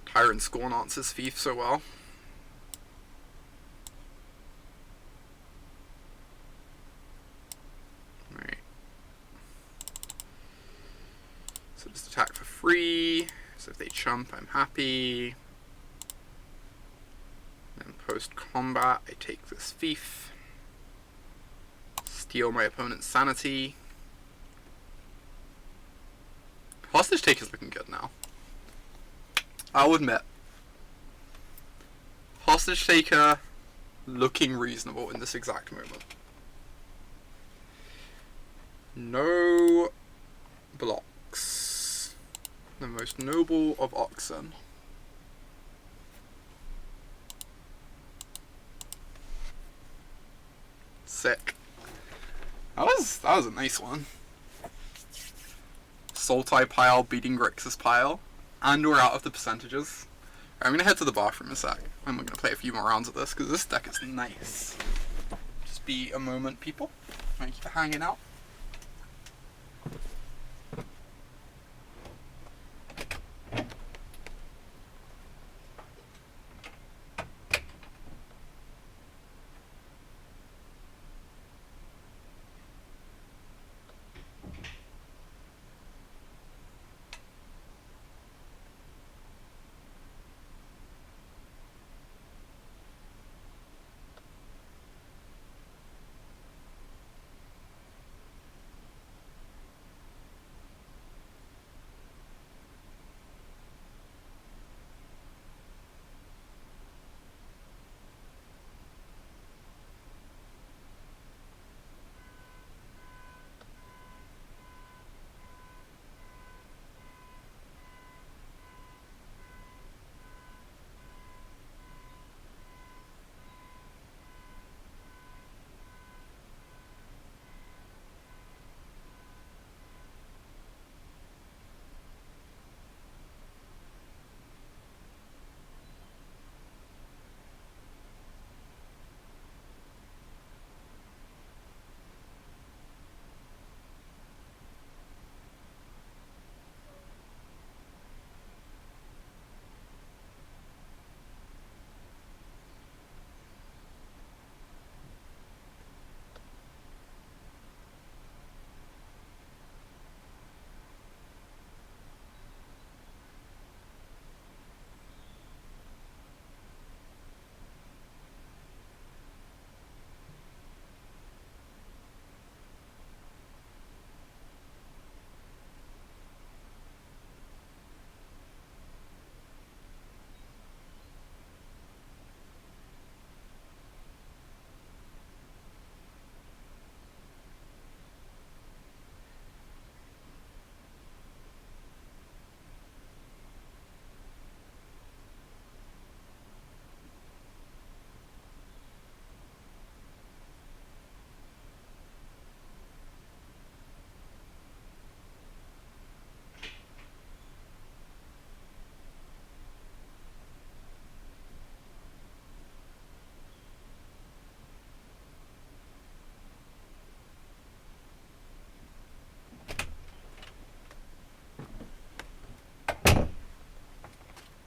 S1: Tyrant Scorn answers Thief so well. Right. So just attack for free. So if they chump, I'm happy. Then post-combat, I take this Thief. Steal my opponent's sanity. Hostage Taker's looking good now. I'll admit. Hostage Taker looking reasonable in this exact moment. No blocks. The most noble of oxen. Sick. That was a nice one. Sultai pile beating Grixis pile. And we're out of the percentages. Right, I'm gonna head to the bathroom in a sec. And we're gonna play a few more rounds of this because this deck is nice. Just be a moment, people. Thank you for hanging out.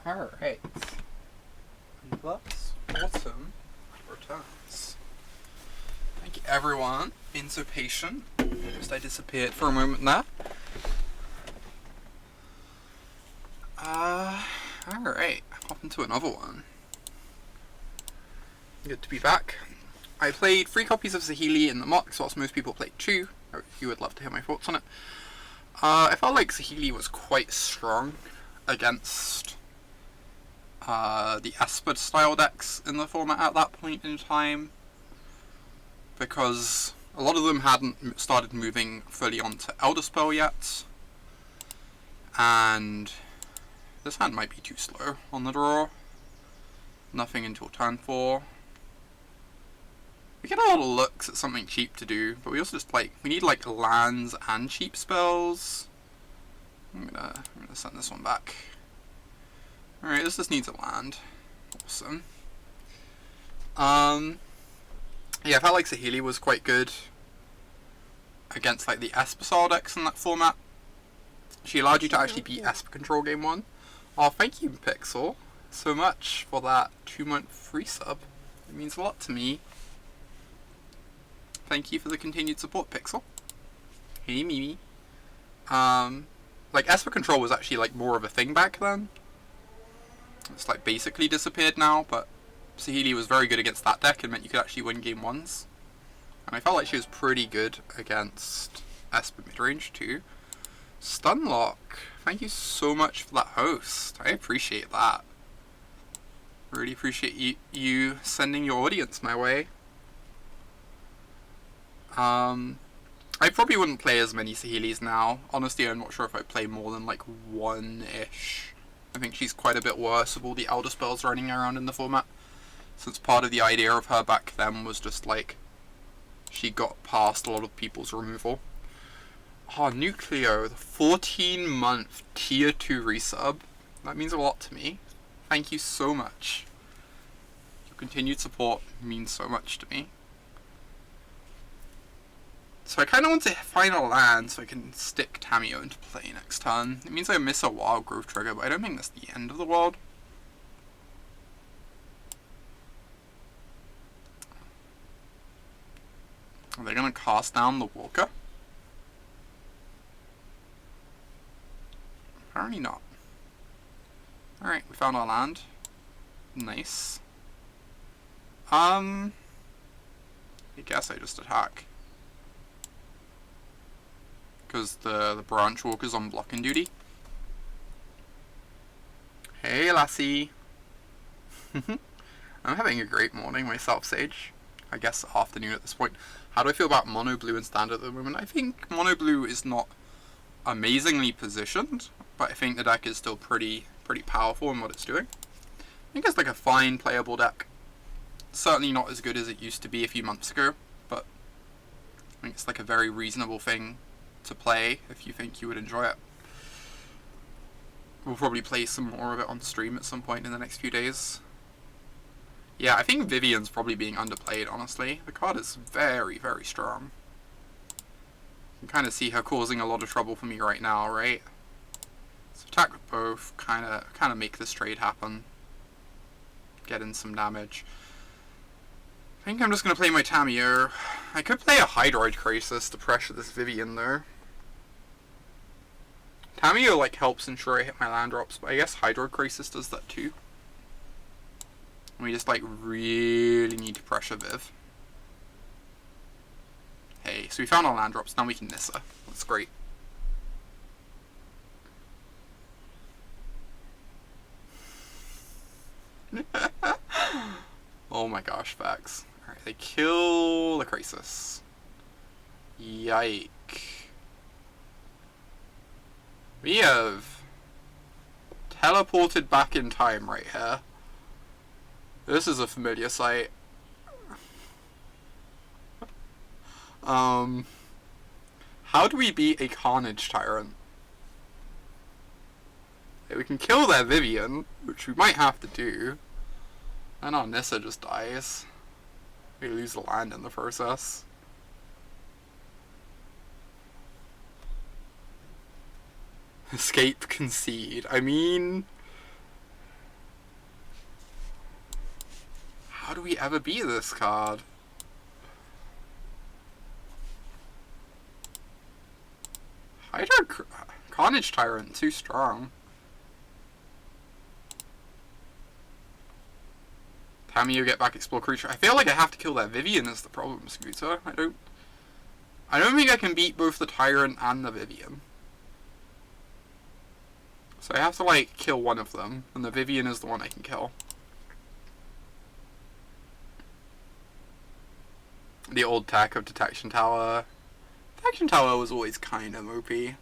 S1: Alright. Thus, autumn returns. Thank you everyone for being so patient. Just I disappeared for a moment there. Alright. Hop into another one. Good to be back. I played 3 copies of Saheeli in the mock, whilst most people played 2. If you would love to hear my thoughts on it. I felt like Saheeli was quite strong against the Esper style decks in the format at that point in time, because a lot of them hadn't started moving fully onto Elderspell yet, and this hand might be too slow on the draw. Nothing until turn 4. We get a lot of looks at something cheap to do, but we also just we need like lands and cheap spells. I'm gonna send this one back. Alright, this just needs a land. Awesome. Yeah, I felt like Saheeli was quite good against like the Esper style decks in that format. She allowed you to actually beat Esper Control game 1. Oh, thank you, Pixel, so much for that 2-month free sub. It means a lot to me. Thank you for the continued support, Pixel. Hey, Mimi. Like, Esper Control was actually, like, more of a thing back then. It's, like, basically disappeared now, but Saheeli was very good against that deck and meant you could actually win game 1s. And I felt like she was pretty good against Esper midrange, too. Stunlock, thank you so much for that host. I appreciate that. Really appreciate you sending your audience my way. I probably wouldn't play as many Saheelis now. Honestly, I'm not sure if I'd play more than like 1-ish. I think she's quite a bit worse with all the Elder spells running around in the format. Since part of the idea of her back then was just like, she got past a lot of people's removal. Oh, Nucleo, the 14-month tier 2 resub. That means a lot to me. Thank you so much. Your continued support means so much to me. So I kind of want to find a land so I can stick Tamiyo into play next turn. It means I miss a Wildgrowth trigger, but I don't think that's the end of the world. Are they going to cast down the Walker? Apparently not. Alright, we found our land. Nice. I guess I just attack. Because the Branchwalker's on blocking duty. Hey, lassie. I'm having a great morning myself, Sage. I guess afternoon at this point. How do I feel about mono blue and standard at the moment? I think mono blue is not amazingly positioned, but I think the deck is still pretty powerful in what it's doing. I think it's like a fine playable deck. Certainly not as good as it used to be a few months ago, but I think it's like a very reasonable thing to play if you think you would enjoy it. We'll probably play some more of it on stream at some point in the next few days. Yeah, I think Vivian's probably being underplayed, honestly. The card is very, very strong. You can kind of see her causing a lot of trouble for me right now, right? So attack with both, kind of make this trade happen. Get in some damage. I think I'm just going to play my Tamiyo. I could play a Hydroid Krasis to pressure this Vivian, though. Tamiyo, like, helps ensure I hit my land drops, but I guess Hydroid Krasis does that too. We just, like, really need to pressure Viv. Hey, so we found our land drops, now we can Nissa. That's great. Oh my gosh, facts. Alright, they kill the Krasis. Yike. We have teleported back in time right here. This is a familiar sight. How do we beat a Carnage Tyrant? Okay, we can kill their Vivian, which we might have to do. And our Nissa just dies. We lose the land in the process. Escape, concede. I mean, How do we ever beat this card? Carnage Tyrant, too strong. Tamiyo, get back, explore creature. I feel like I have to kill that Vivian is the problem, Scooter. I don't think I can beat both the Tyrant and the Vivian. So I have to, like, kill one of them, and the Vivian is the one I can kill. The old tech of Detection Tower. Detection Tower was always kind of OP. I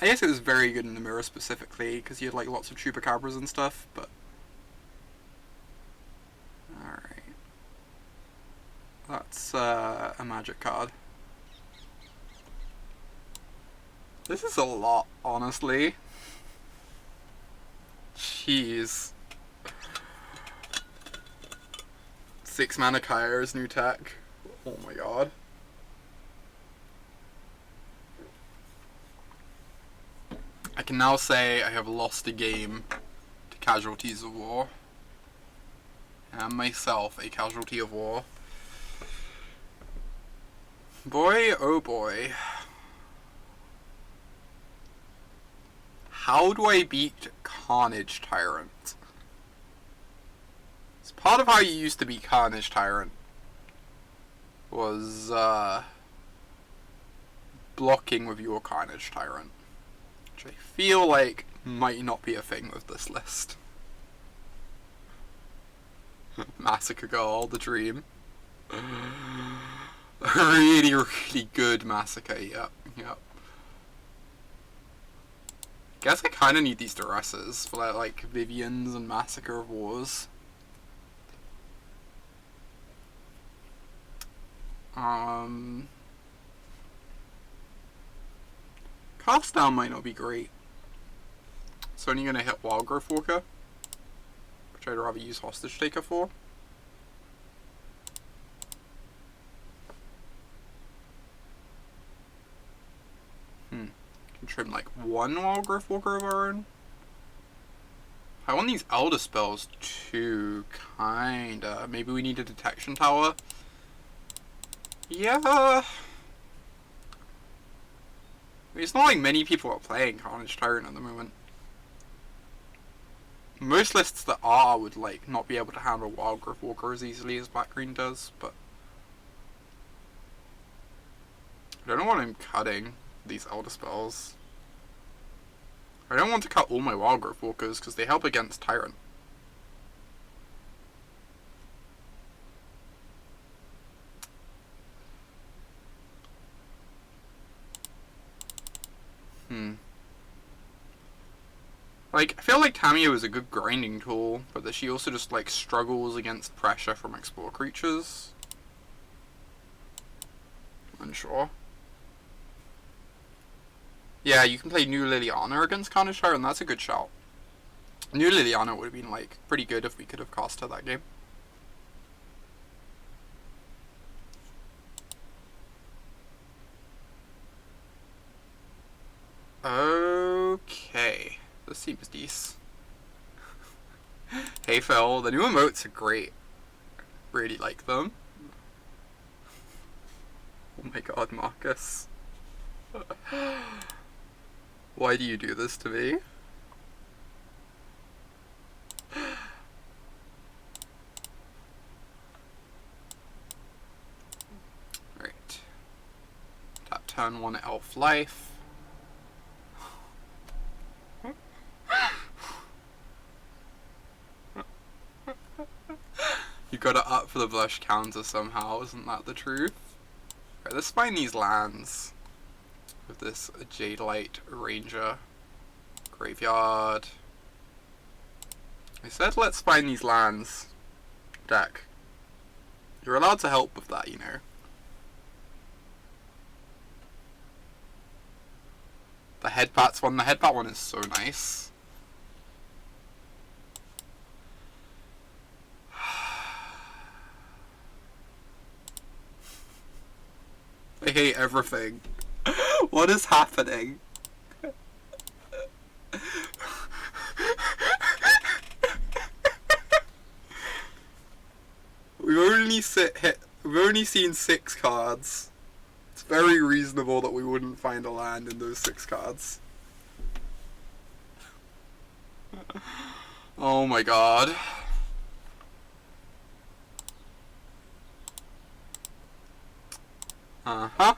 S1: guess it was very good in the mirror specifically, because you had, like, lots of Chupacabras and stuff, but... Alright. That's, a magic card. This is a lot, honestly. Jeez. 6 mana Kyre's new tech. Oh my god. I can now say I have lost a game to Casualties of War. I am myself a casualty of war. Boy, oh boy. How do I beat Carnage Tyrant? It's part of how you used to beat Carnage Tyrant was blocking with your Carnage Tyrant, which I feel like might not be a thing with this list. Massacre Girl, the dream. Really, really good Massacre, yep. Guess I kind of need these Duresses for that, like, Vivians and Massacre of Wars. Cast down might not be great. It's only going to hit Wildgrowth Walker, which I'd rather use Hostage Taker for. Can trim like one Wildgrowth Walker of our own. I want these Elderspells too, kinda. Maybe we need a Detection Tower. Yeah. I mean, it's not like many people are playing Carnage Tyrant at the moment. Most lists that are would like not be able to handle Wildgrowth Walker as easily as Black Green does, but I don't know what I'm cutting these Elderspells. I don't want to cut all my Wildgrowth Walkers because they help against Tyrant. Like, I feel like Tamiyo is a good grinding tool, but that she also just, like, struggles against pressure from Explore creatures. Unsure. Yeah, you can play New Liliana against Carnage Tyrant, and that's a good shout. New Liliana would have been, like, pretty good if we could have cast her that game. Okay. This seems decent. Hey Phil, the new emotes are great. Really like them. Oh my god, Marcus. Why do you do this to me? Right. Tap turn 1 elf life. You gotta up for the blush counter somehow, isn't that the truth? Right, let's find these lands with this Jadelight Ranger graveyard. I said let's find these lands deck. You're allowed to help with that, you know. The Headbats one, the Headbat one is so nice. I hate everything. What is happening? we've only seen 6 cards. It's very reasonable that we wouldn't find a land in those 6 cards. Oh my god. Uh-huh.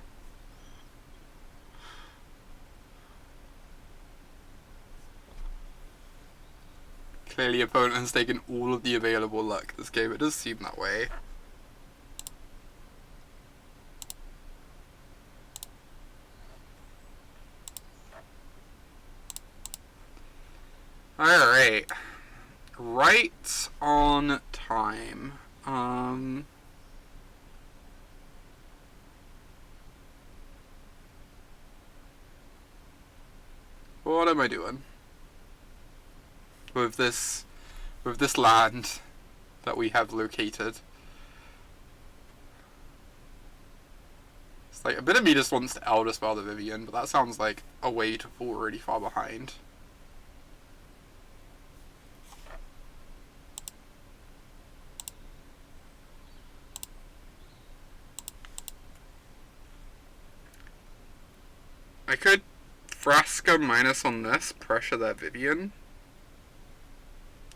S1: Clearly opponent has taken all of the available luck this game. It does seem that way. Alright. Right on time. What am I doing? With this land that we have located. It's like, a bit of me just wants to Elderspell the Vivian, but that sounds like a way to fall really far behind. I could Vraska minus on this, pressure their Vivian.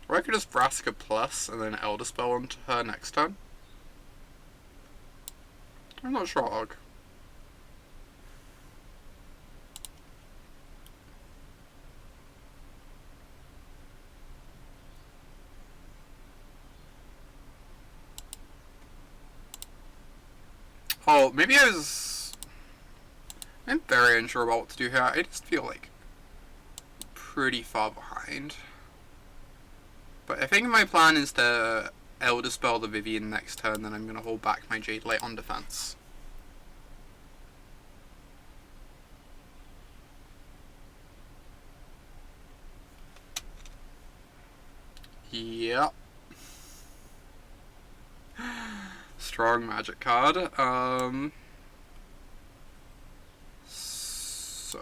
S1: Or I could just Vraska plus and then Elderspell onto her next turn. I'm not sure. Oh, maybe I'm very unsure about what to do here. I just feel like pretty far behind. But I think my plan is to Elderspell the Vivian next turn, then I'm going to hold back my Jadelight on defense. Yep. Strong magic card. So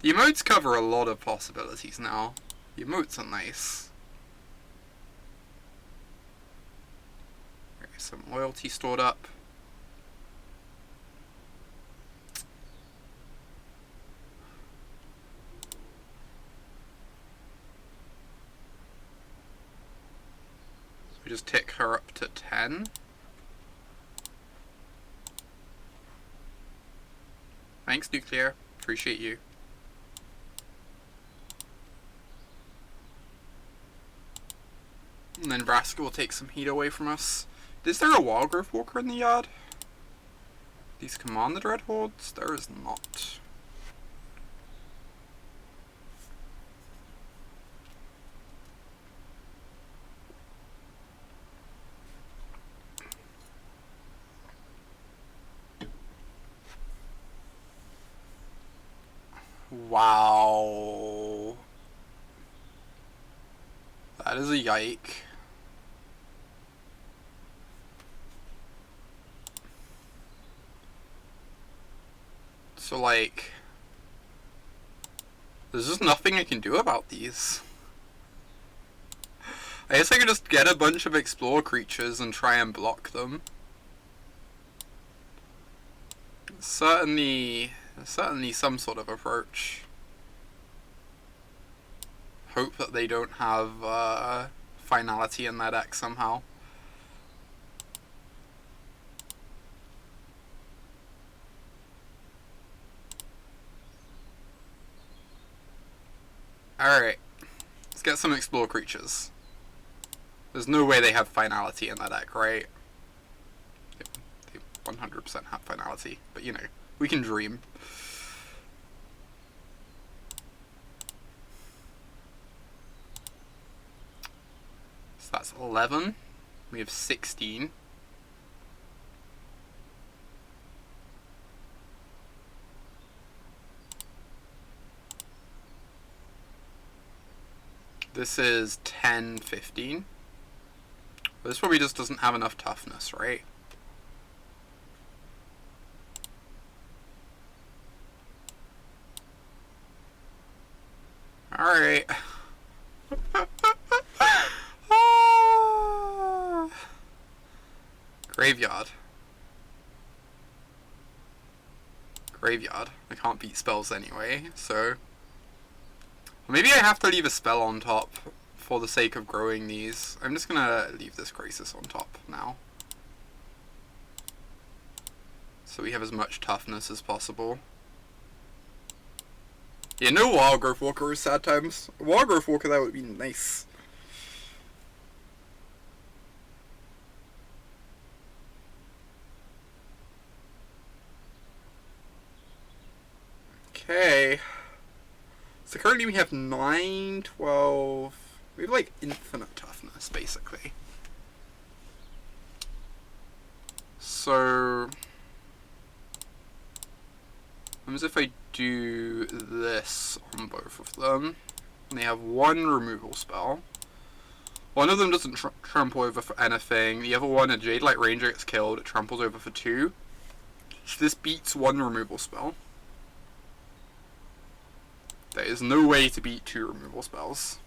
S1: the emotes cover a lot of possibilities now. The emotes are nice. Okay, some loyalty stored up. So we just tick her up to 10. Thanks, Nuclear. Appreciate you. And then Vraska will take some heat away from us. Is there a Wildgrowth Walker in the yard? These Command the Dreadhordes? There is not. Wow. That is a yike. So, like, there's just nothing I can do about these. I guess I could just get a bunch of explore creatures and try and block them. Certainly some sort of approach. Hope that they don't have finality in their deck somehow. Alright, let's get some explore creatures. There's no way they have finality in their deck, right? They 100% have finality, but you know, we can dream. So that's 11. We have 16. This is 10, 15. This probably just doesn't have enough toughness, right? Alright. Graveyard. Graveyard. I can't beat spells anyway, so... Maybe I have to leave a spell on top for the sake of growing these. I'm just gonna leave this Krasis on top now. So we have as much toughness as possible. Yeah, no Wildgrowth Walker is sad times. Wildgrowth Walker, that would be nice. Okay. So currently we have 9, 12... We have like infinite toughness, basically. So... What happens if I do this on both of them? And they have one removal spell. One of them doesn't trample over for anything. The other one, a Jadelight Ranger, gets killed. It tramples over for 2. So this beats one removal spell. There is no way to beat 2 removal spells.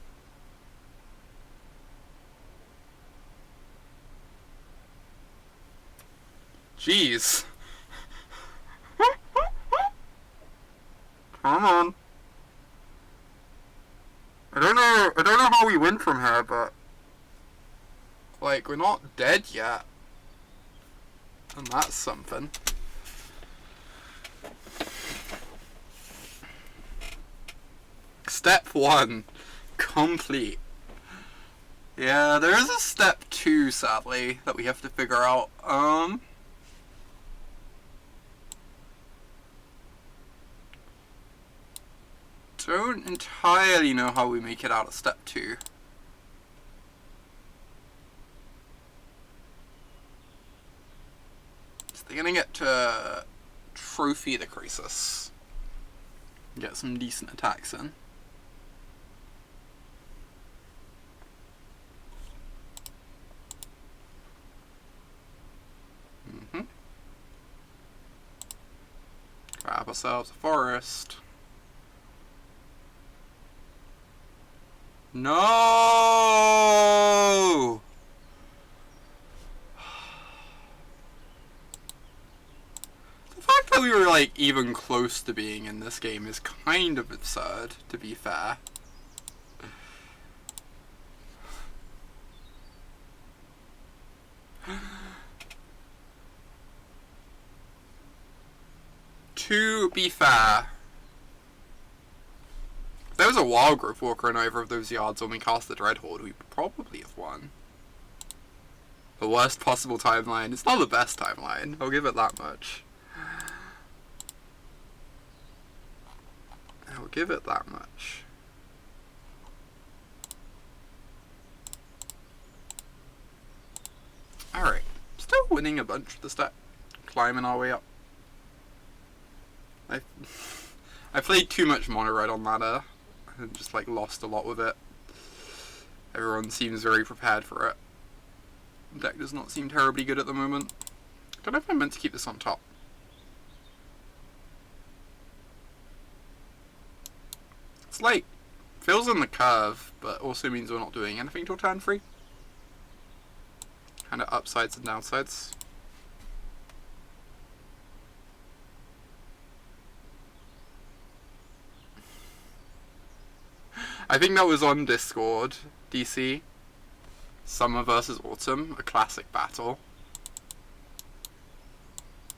S1: Jeez. Come on. I don't know how we win from here, but like we're not dead yet. And that's something. Step 1 complete. Yeah, there is a step 2 sadly that we have to figure out. Don't entirely know how we make it out of step 2. So they're gonna get to trophy the Krasis. Get some decent attacks in. Grab ourselves a forest. No! The fact that we were like even close to being in this game is kind of absurd, to be fair. To be fair, if there was a Wildgrowth Walker in either of those yards when we cast the Dreadhorde, we would probably have won. The worst possible timeline. It's not the best timeline, I'll give it that much. I'll give it that much. Alright, still winning a bunch of the step. Climbing our way up. I played too much mono red on ladder and just like lost a lot with it. Everyone seems very prepared for it. The deck does not seem terribly good at the moment. I don't know if I'm meant to keep this on top. It's like, feels in the curve, but also means we're not doing anything till turn 3. Kind of upsides and downsides. I think that was on Discord, DC. Summer versus Autumn, a classic battle.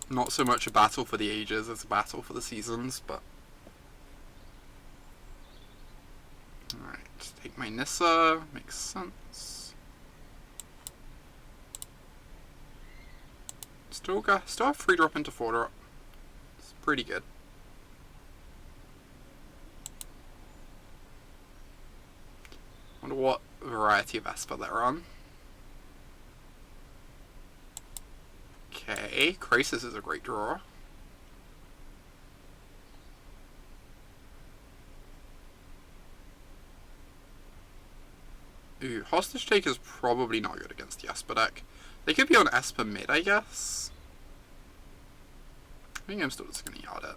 S1: Not so much a battle for the ages as a battle for the seasons, but... Alright, take my Nissa, makes sense. Still have free drop into 4-drop. It's pretty good. Wonder what variety of Esper they're on. Okay, Krasis is a great draw. Ooh, Hostage Taker's probably not good against the Esper deck. They could be on Esper mid, I guess. I think I'm still just gonna yard it.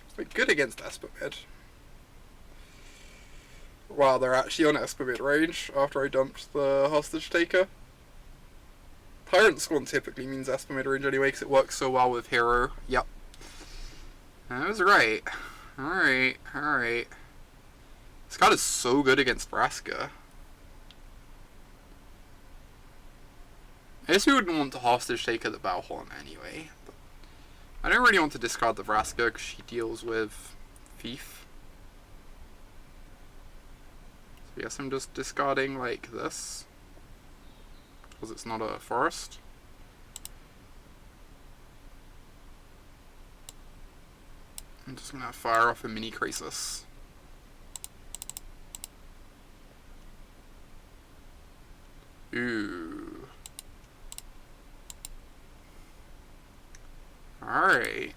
S1: It's like good against Esper mid. Wow, they're actually on Esper mid-range after I dumped the hostage taker. Tyrant Scorn typically means Esper mid-range anyway, because it works so well with Hero. Yep. I was right. Alright, alright. This card is so good against Vraska. I guess we wouldn't want to hostage taker the Bellhorn anyway. But I don't really want to discard the Vraska because she deals with Thief. So I guess I'm just discarding like this. Because it's not a forest. I'm just gonna fire off a mini Krasis. Ooh. Alright.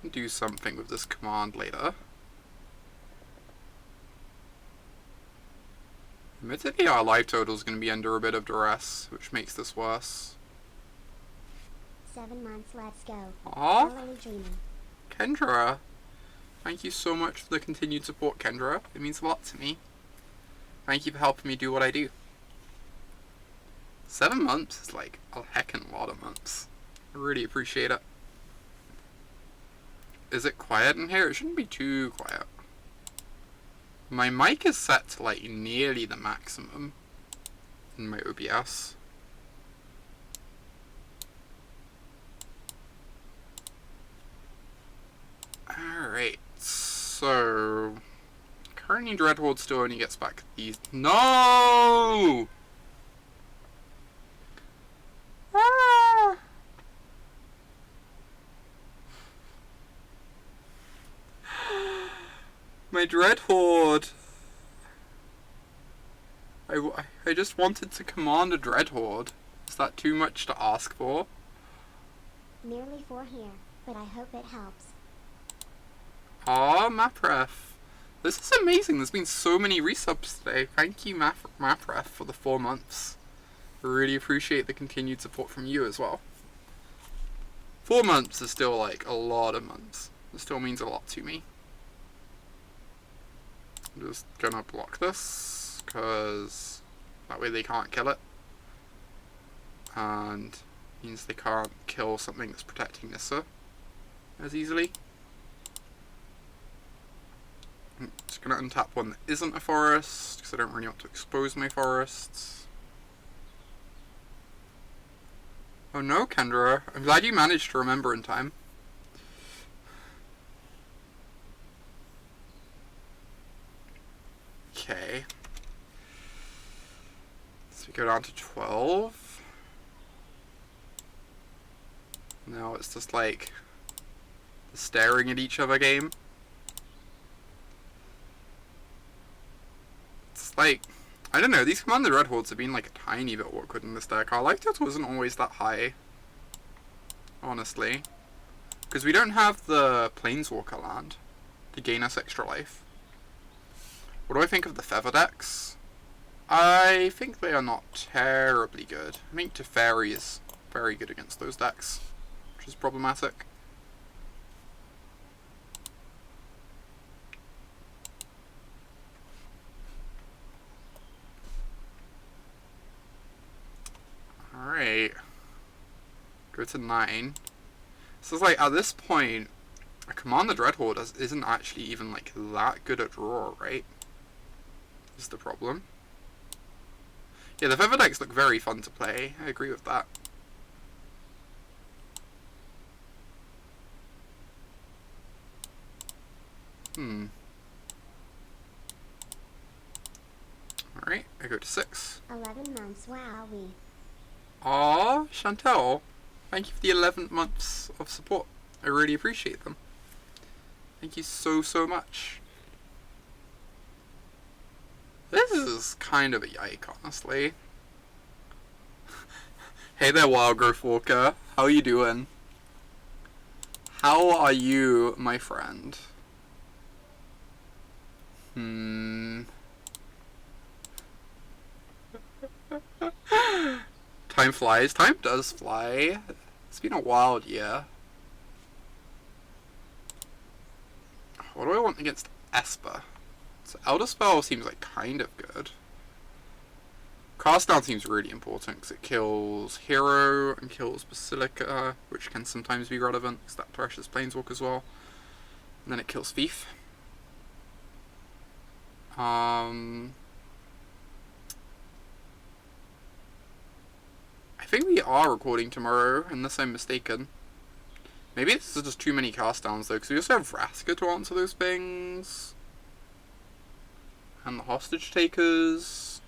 S1: Can do something with this command later. Admittedly, our life total is going to be under a bit of duress, which makes this worse.
S2: 7 months, let's go.
S1: Aww. Kendra, thank you so much for the continued support, Kendra. It means a lot to me. Thank you for helping me do what I do. 7 months is like a heckin' lot of months. I really appreciate it. Is it quiet in here? It shouldn't be too quiet. My mic is set to like nearly the maximum in my OBS. Alright, so currently Dreadhorde still only gets back these. No! Ah! My Dreadhorde. I just wanted to command a Dreadhorde. Is that too much to ask for?
S2: Nearly 4 here, but I hope it helps.
S1: Aw, Mapref. This is amazing. There's been so many resubs today. Thank you, Mapref, for the 4 months. I really appreciate the continued support from you as well. 4 months is still like a lot of months. It still means a lot to me. I'm just gonna block this, because that way they can't kill it. And means they can't kill something that's protecting Nissa as easily. I'm just gonna untap one that isn't a forest, because I don't really want to expose my forests. Oh no, Kendra. I'm glad you managed to remember in time. Okay. So we go down to 12. Now it's just like the staring at each other game. It's like, I don't know, these Command the Dreadhordes have been like a tiny bit awkward in this deck. Our life total isn't always that high, honestly. Because we don't have the Planeswalker land to gain us extra life. What do I think of the Feather decks? I think they are not terribly good. I think Teferi is very good against those decks, which is problematic. Alright. Go to 9. So it's like, at this point, a Command the Dreadhorde isn't actually even like that good at draw, right? Is the problem. Yeah, the Feather decks look very fun to play. I agree with that. Alright, I go to 6.
S2: 11 months, wowee.
S1: Aww, Chantel. Thank you for the 11 months of support. I really appreciate them. Thank you so, so much. This is kind of a yike, honestly. Hey there, Wildgrowth Walker. How are you doing? How are you, my friend? Time flies. Time does fly. It's been a wild year. What do I want against Esper? So Elderspell seems like kind of good. Cast Down seems really important because it kills Hero and kills Basilica, which can sometimes be relevant because that threshes Planeswalk as well. And then it kills Thief. I think we are recording tomorrow, unless I'm mistaken. Maybe this is just too many cast downs though, because we also have Vraska to answer those things. And the hostage takers.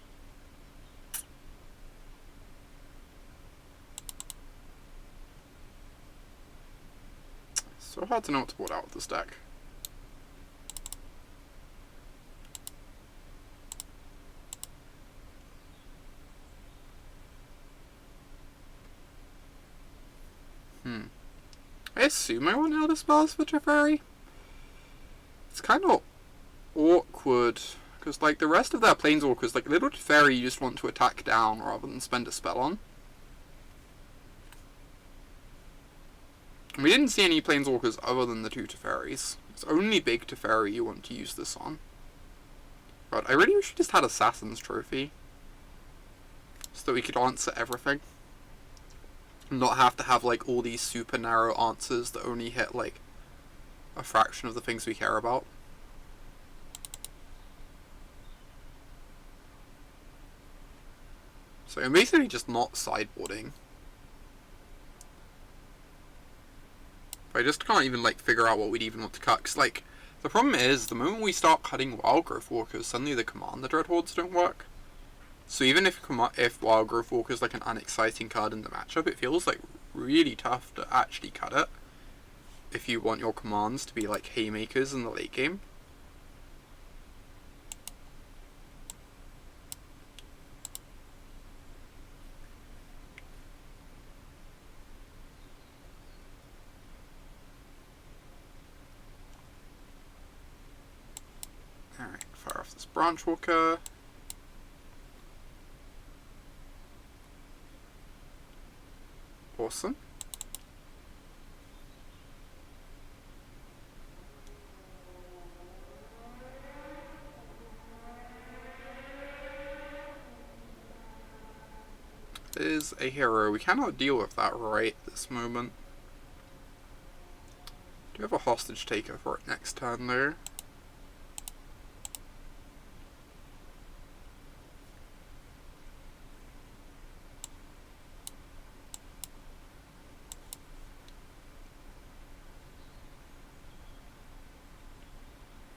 S1: So hard to know what to put out with this deck. I assume I want Elderspells for Teferi. It's kind of awkward, because like the rest of their Planeswalkers, like little Teferi you just want to attack down rather than spend a spell on. We didn't see any Planeswalkers other than the two Teferis. It's only big Teferi you want to use this on. But I really wish we just had Assassin's Trophy, so that we could answer everything. Not have to have like all these super narrow answers that only hit like a fraction of the things we care about. So I'm basically just not sideboarding. I just can't even like figure out what we'd even want to cut. Cause like the problem is the moment we start cutting Wildgrowth Walkers, suddenly the Command the Dreadhordes don't work. So even if Wildgrowth Walker is like an unexciting card in the matchup, it feels like really tough to actually cut it if you want your commands to be like haymakers in the late game. Alright, fire off this Branchwalker. Awesome. There's a hero. We cannot deal with that right at this moment. Do we have a hostage taker for it next turn though?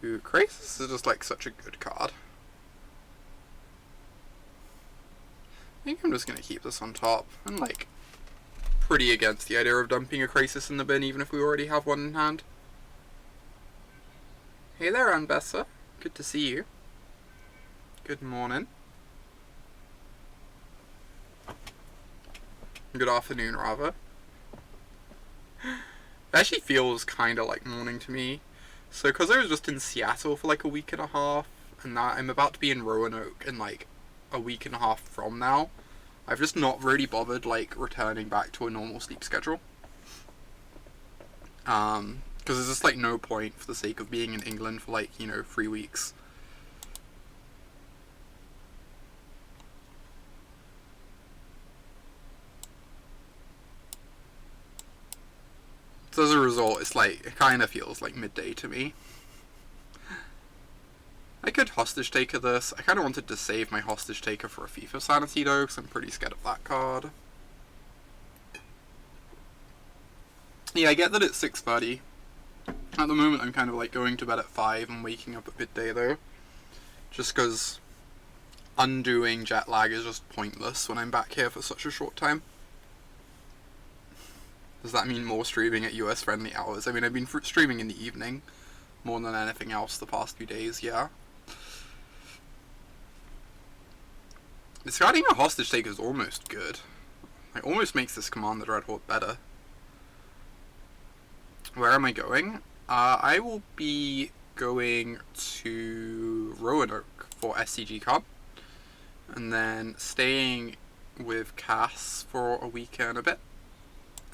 S1: Ooh, Krasis is just like such a good card. I think I'm just going to keep this on top. I'm like pretty against the idea of dumping a Krasis in the bin even if we already have one in hand. Hey there, Anbessa. Good to see you. Good morning. Good afternoon, rather. It actually feels kind of like morning to me. So, because I was just in Seattle for like a week and a half, and now I'm about to be in Roanoke in like a week and a half from now, I've just not really bothered like returning back to a normal sleep schedule. Because there's just like no point for the sake of being in England for like, 3 weeks. So as a result, it's like, it kind of feels like midday to me. I could hostage taker this. I kind of wanted to save my hostage taker for a Thief of Sanity though, because I'm pretty scared of that card. Yeah, I get that it's 6:30. At the moment I'm kind of like going to bed at 5 and waking up at midday though. Just because undoing jet lag is just pointless when I'm back here for such a short time. Does that mean more streaming at US friendly hours? I mean, I've been streaming in the evening more than anything else the past few days, yeah. Discarding a hostage taker is almost good. It almost makes this Command the Dreadhorde better. Where am I going? I will be going to Roanoke for SCG Con, and then staying with Cass for a week and a bit,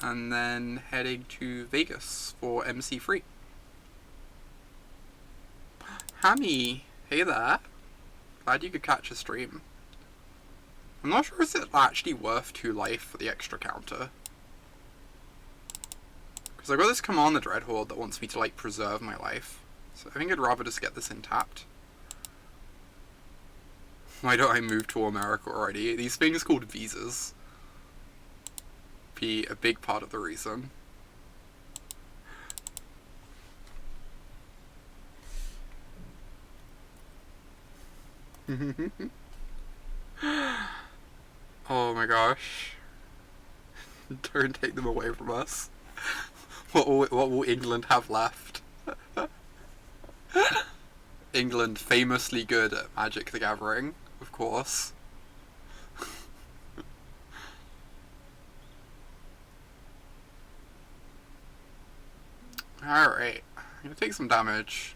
S1: and then heading to Vegas for MC3. Hammy, Hey there. Glad you could catch a stream. I'm not sure if it's actually worth 2 life for the extra counter. Because I've got this Command the Dreadhorde that wants me to, like, preserve my life. So I think I'd rather just get this intapped. Why don't I move to America already? These things called visas be a big part of the reason. Oh my gosh. Don't take them away from us. What will England have left? England, famously good at Magic the Gathering, of course. Alright, I'm gonna take some damage.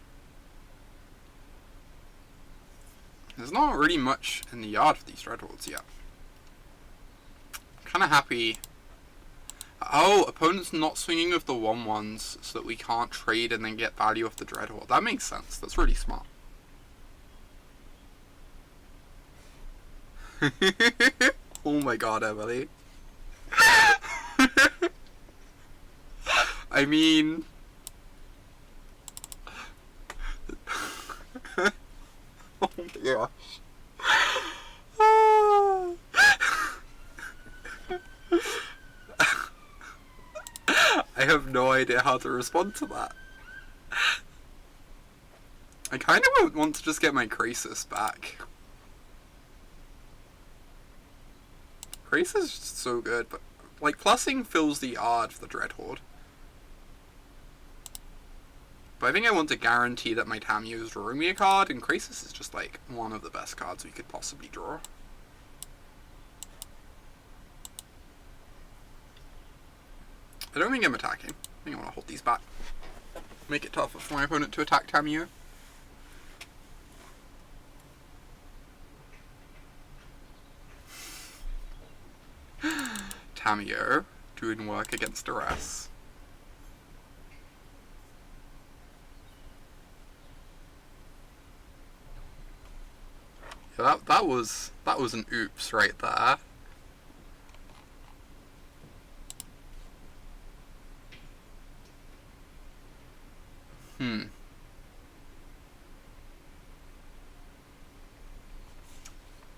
S1: There's not really much in the yard for these Dreadhordes yet. I'm kinda happy. Oh, opponent's not swinging with the 1/1s so that we can't trade and then get value off the Dreadhorde. That makes sense. That's really smart. Oh my god, Emily. I mean... Oh my gosh. I have no idea how to respond to that. I kind of want to just get my Krasis back. Krasis is just so good, but like plussing fills the yard for the Dreadhorde. But I think I want to guarantee that my Tamiyo is drawing me a card, and Krasis is just like one of the best cards we could possibly draw. I don't think I'm attacking. I think I want to hold these back. Make it tougher for my opponent to attack Tamiyo. Tamiyo doing work against Duress. Yeah, that was an oops right there.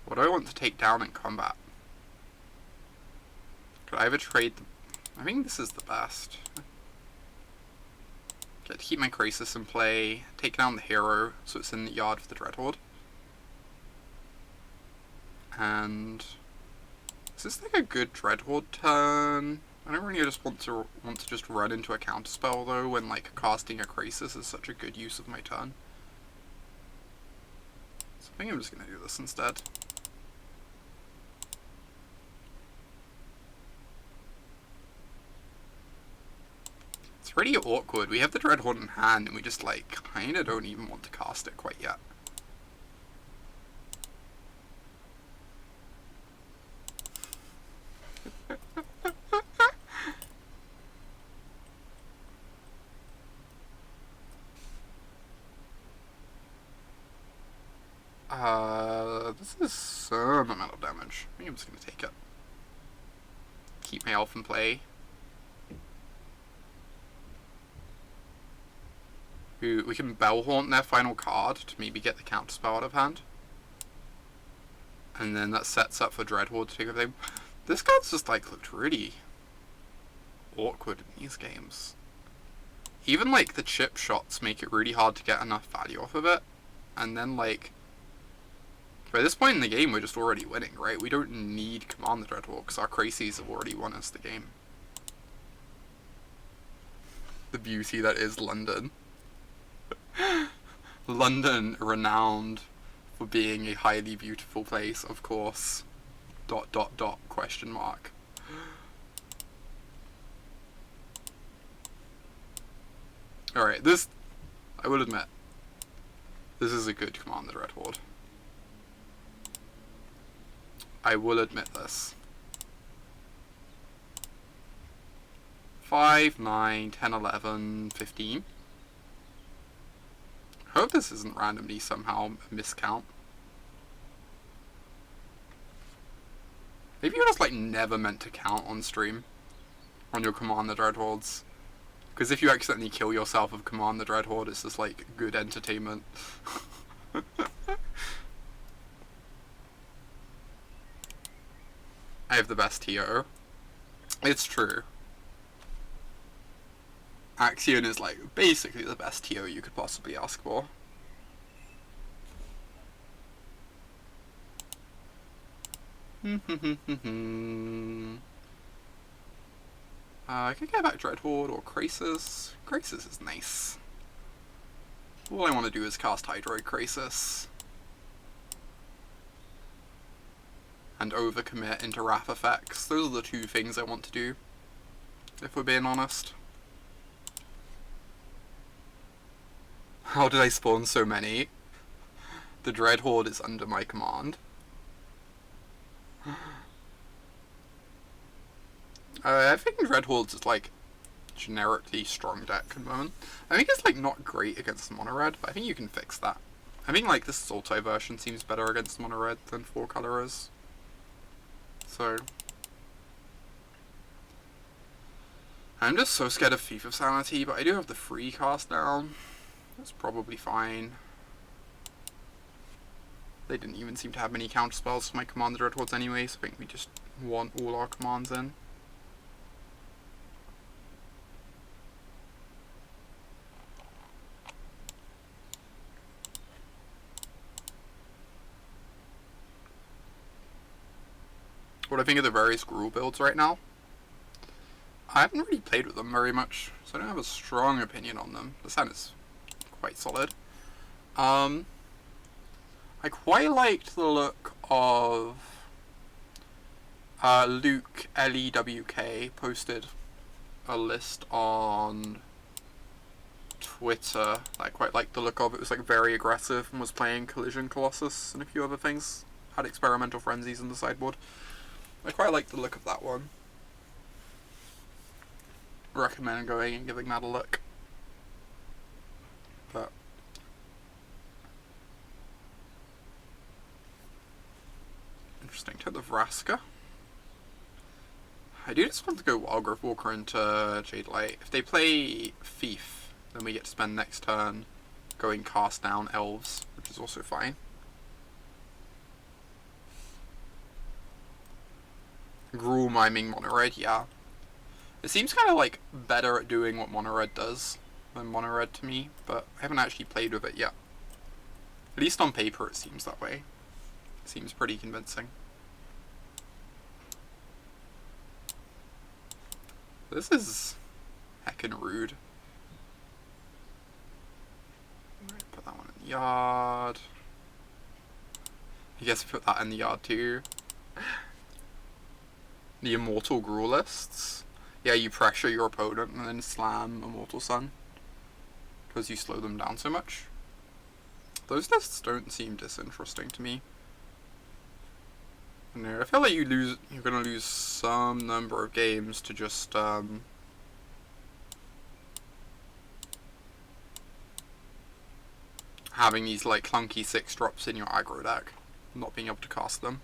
S1: What do I want to take down in combat? Could I ever trade the... I think this is the best. Get to keep my Krasis in play, take down the hero so it's in the yard for the Dreadhorde. And... is this like a good Dreadhorde turn? I don't really just want to just run into a counterspell though when like casting a Krasis is such a good use of my turn. So I think I'm just gonna do this instead. It's pretty awkward. We have the Dreadhorde in hand and we just like kinda don't even want to cast it quite yet. This is some amount of damage. I think I'm just gonna take it. Keep my elf in play. We can Bellhaunt their final card to maybe get the counterspell out of hand. And then that sets up for Dreadhorde to take everything. This card's just like looked really awkward in these games. Even like the chip shots make it really hard to get enough value off of it. And then like... by this point in the game, we're just already winning, right? We don't need Command the Dreadhorde because our Krasis have already won us the game. The beauty that is London. London, renowned for being a highly beautiful place, of course. ... question mark. Alright, this... I will admit, this is a good Command the Dreadhorde. I will admit this. 5, 9, 10, 11, 15. I hope this isn't randomly somehow a miscount. Maybe you're just like never meant to count on stream on your Command the Dreadhordes. Because if you accidentally kill yourself with Command the Dreadhorde, it's just like good entertainment. I have the best TO. It's true. Axion is like basically the best TO you could possibly ask for. I could get back Dreadhorde or Krasis. Krasis is nice. All I want to do is cast Hydroid Krasis. And overcommit into Wrath effects. Those are the two things I want to do, if we're being honest. How did I spawn so many? The Dreadhorde is under my command. I think Dreadhorde's is like generically strong deck at the moment. I think it's like not great against mono red, but I think you can fix that. I think like this Sultai version seems better against mono red than 4-color is. So I'm just so scared of Thief of Sanity, but I do have the free cast now. That's probably fine. They didn't even seem to have many counter spells for my Command the Dreadhordes anyway, so I think we just want all our commands in. What I think of the various Gruul builds right now. I haven't really played with them very much, so I don't have a strong opinion on them. The sound is quite solid. I quite liked the look of Luke LEWK posted a list on Twitter. I quite liked the look of it. It was like very aggressive and was playing Collision Colossus and a few other things. Had experimental frenzies in the sideboard. I quite like the look of that one. Recommend going and giving that a look. But interesting. Take the Vraska. I do just want to go Wildgrowth Walker into Jadelight. If they play Thief, then we get to spend next turn going cast down Elves, which is also fine. Gruul miming mono red, yeah. It seems kind of like better at doing what mono red does than mono red to me, but I haven't actually played with it yet. At least on paper it seems that way. It seems pretty convincing. This is heckin' rude. Right, put that one in the yard. I guess put that in the yard too. The Immortal Gruul lists. Yeah, you pressure your opponent and then slam Immortal Sun because you slow them down so much. Those lists don't seem disinteresting to me. No, I feel like you're gonna lose some number of games to just having these like clunky 6-drops in your aggro deck, not being able to cast them.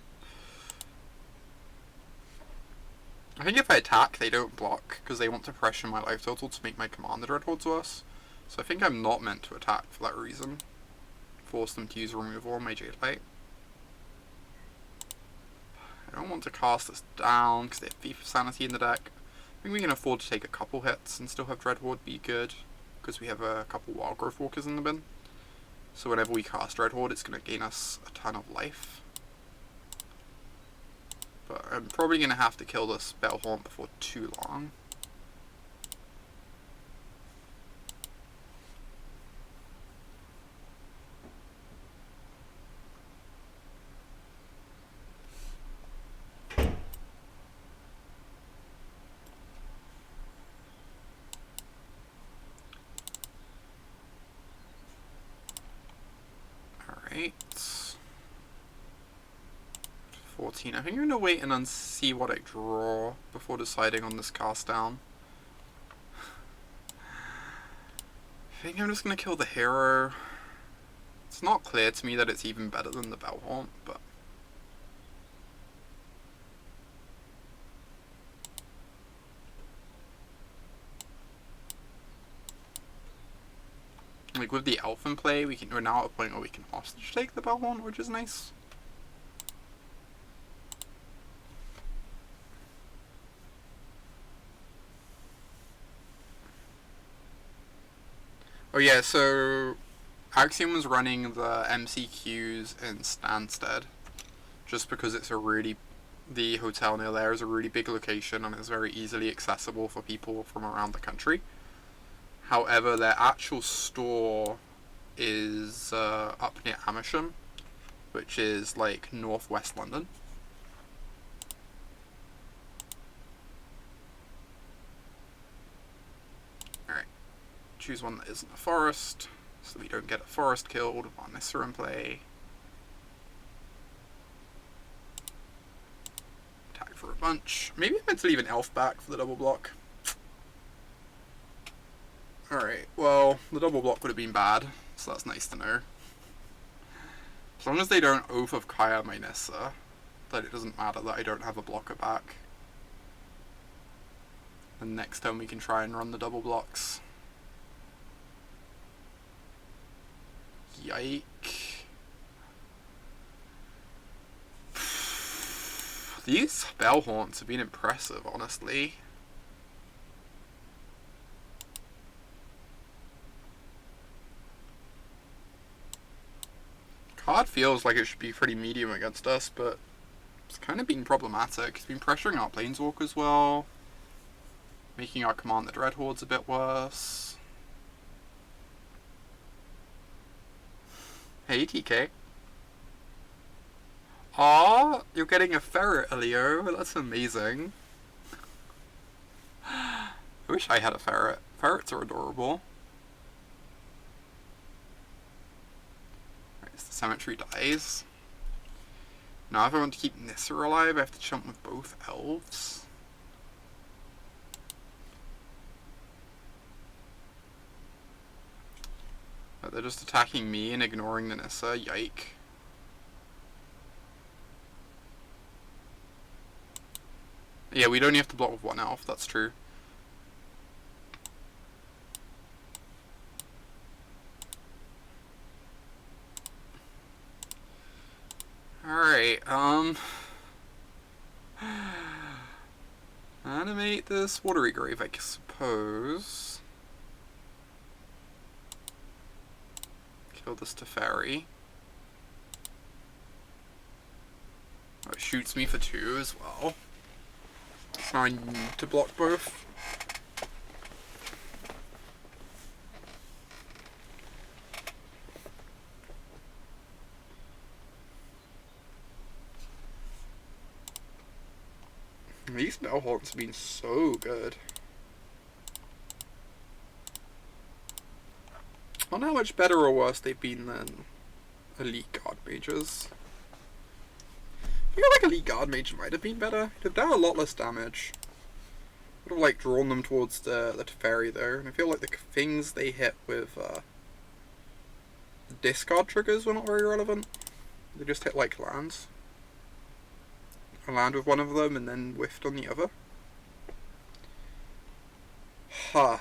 S1: I think if I attack, they don't block, because they want to pressure my life total to make my Command the Dreadhordes worse. So I think I'm not meant to attack for that reason. Force them to use removal on my Jadelight. I don't want to cast this down, because they have Thief of Sanity in the deck. I think we can afford to take a couple hits and still have Dreadhorde be good, because we have a couple Wildgrowth Walkers in the bin. So whenever we cast Dreadhorde, it's going to gain us a ton of life. But I'm probably going to have to kill this Bellhaunt before too long. Alright. 14. I think I'm going to wait and see what I draw before deciding on this cast down. I think I'm just going to kill the hero. It's not clear to me that it's even better than the Bellhaunt, but... like, with the Elf in play, we're now at a point where we can hostage take the Bellhaunt, which is nice. Oh yeah, so Axiom was running the MCQs in Stansted, just because it's the hotel near there is a really big location and is very easily accessible for people from around the country. However, their actual store is up near Amersham, which is like northwest London. Alright, choose one that isn't a forest, so we don't get a forest killed while Nissa in play. Attack for a bunch. Maybe I meant to leave an elf back for the double block. Alright, well, the double block would have been bad, so that's nice to know. As long as they don't Oath of Kaya my Nissa, then it doesn't matter that I don't have a blocker back. And next time we can try and run the double blocks. Yike. These Bellhaunts have been impressive, honestly. Card feels like it should be pretty medium against us, but it's kind of been problematic. It's been pressuring our Planeswalkers well, making our Command the Dreadhordes a bit worse. Hey, TK. Aw, you're getting a ferret, Elio. That's amazing. I wish I had a ferret. Ferrets are adorable. Right, so the cemetery dies. Now if I want to keep Nissa alive, I have to jump with both elves. But they're just attacking me and ignoring the Nissa. Yike. Yeah, we'd only have to block with one elf, that's true. Alright, animate this Watery Grave, I suppose. Kill this Teferi. Oh, it shoots me for 2 as well. So I need to block both. These Bellhaunts have been so good. I don't know how much better or worse they've been than Elite Guard Mages. I feel like Elite Guard Mage might have been better. They've done a lot less damage. Would have like drawn them towards the Teferi though, and I feel like the things they hit with the discard triggers were not very relevant. They just hit like lands. I land with one of them and then whiffed on the other. Ha. Huh.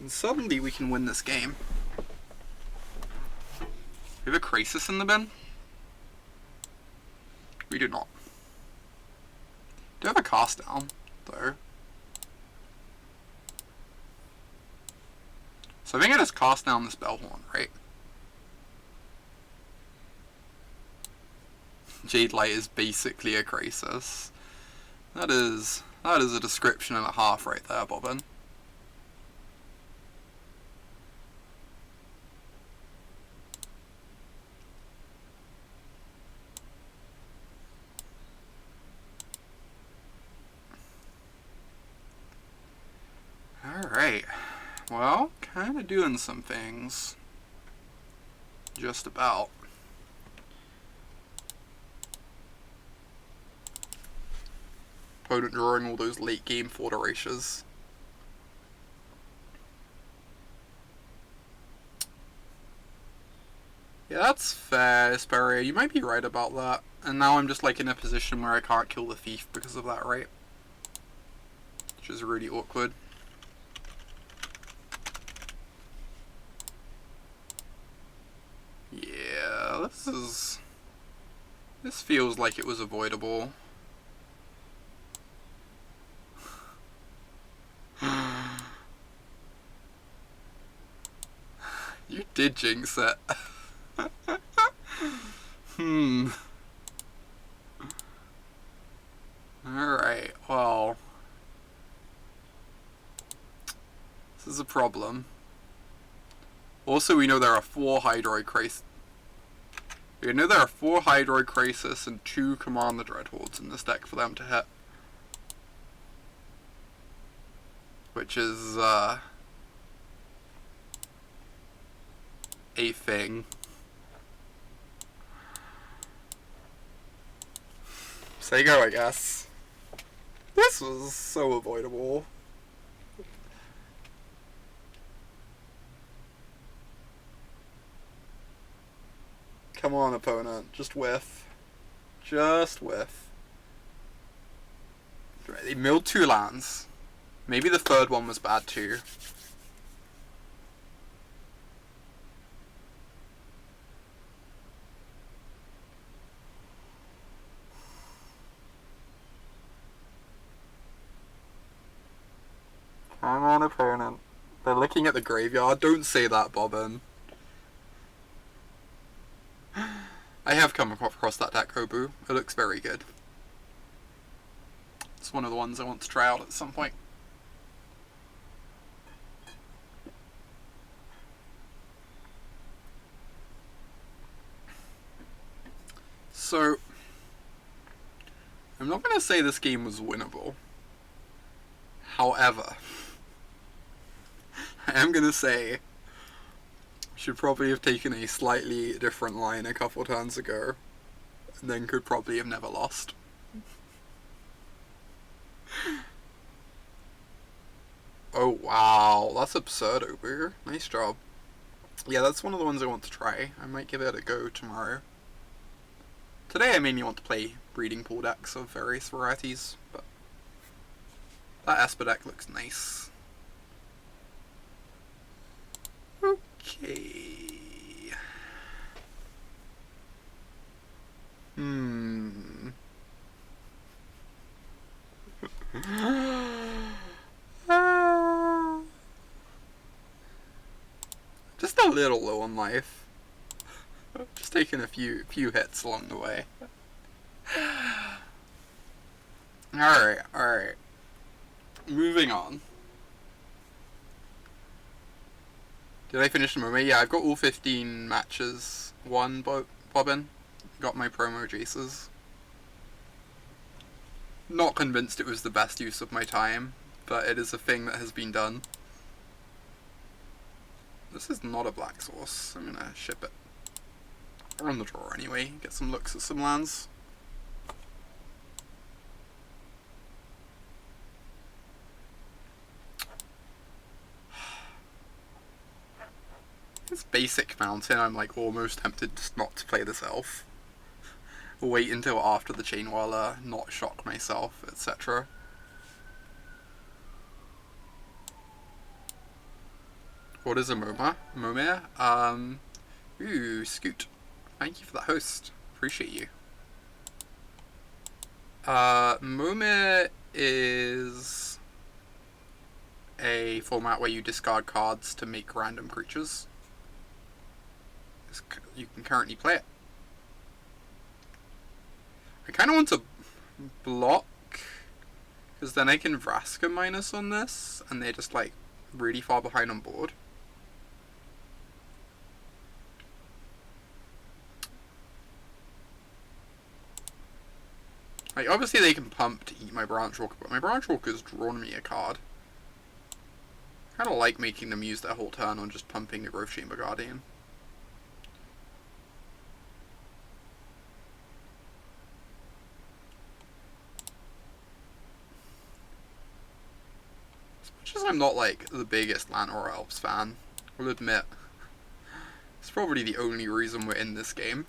S1: And suddenly we can win this game. We have a Krasis in the bin? We do not. Do have a cast down, though. So I think I just cast down this Bellhorn, right? Jadelight is basically a Krasis. That is a description and a half right there, Bobbin. Alright. Well, kinda doing some things. Just about. Opponent drawing all those late game Forteracias. Yeah, that's fair, Esperia. You might be right about that. And now I'm just like in a position where I can't kill the thief because of that, right? Which is really awkward. Yeah, this feels like it was avoidable. You did jinx it. Alright, well. This is a problem. Also, we know there are 4 Hydroid Krasis. We know there are 4 Hydroid Krasis and 2 Command the Dreadhordes in this deck for them to hit. Which is, a thing. Say go, I guess. This was so avoidable. Come on, opponent. Just whiff. Just whiff. Right, they milled 2 lands. Maybe the third one was bad too. Come on, opponent. They're looking at the graveyard. Don't say that, Bobbin. I have come across that deck, Hobu. It looks very good. It's one of the ones I want to try out at some point. So, I'm not going to say this game was winnable. However, I am going to say should probably have taken a slightly different line a couple turns ago, and then could probably have never lost. Oh wow, that's absurd, Obu. Nice job. Yeah, that's one of the ones I want to try. I might give it a go tomorrow. Today I mainly want to play breeding pool decks of various varieties, but that Esper deck looks nice. Okay. Just a little low on life. Just taking a few hits along the way. Alright. Moving on. Did I finish the moment? Yeah, I've got all 15 matches won, Bobbin. Got my promo Jaces. Not convinced it was the best use of my time, but it is a thing that has been done. This is not a black source. I'm gonna ship it. Or on the draw anyway, get some looks at some lands. This basic mountain, I'm like almost tempted just not to play this elf. Wait until after the Chainwhirler, not shock myself, etc. What is a Momir? Ooh, Scoot. Thank you for that host. Appreciate you. Momir is a format where you discard cards to make random creatures. You can currently play it. I kind of want to block, because then I can Vraska minus on this, and they're just like really far behind on board. Like, obviously they can pump to eat my Branchwalker, but my Branchwalker's drawn me a card. I kind of like making them use their whole turn on just pumping the Growth Chamber Guardian. As much as I'm not like the biggest Llanowar Elves fan, I'll admit, It's probably the only reason we're in this game.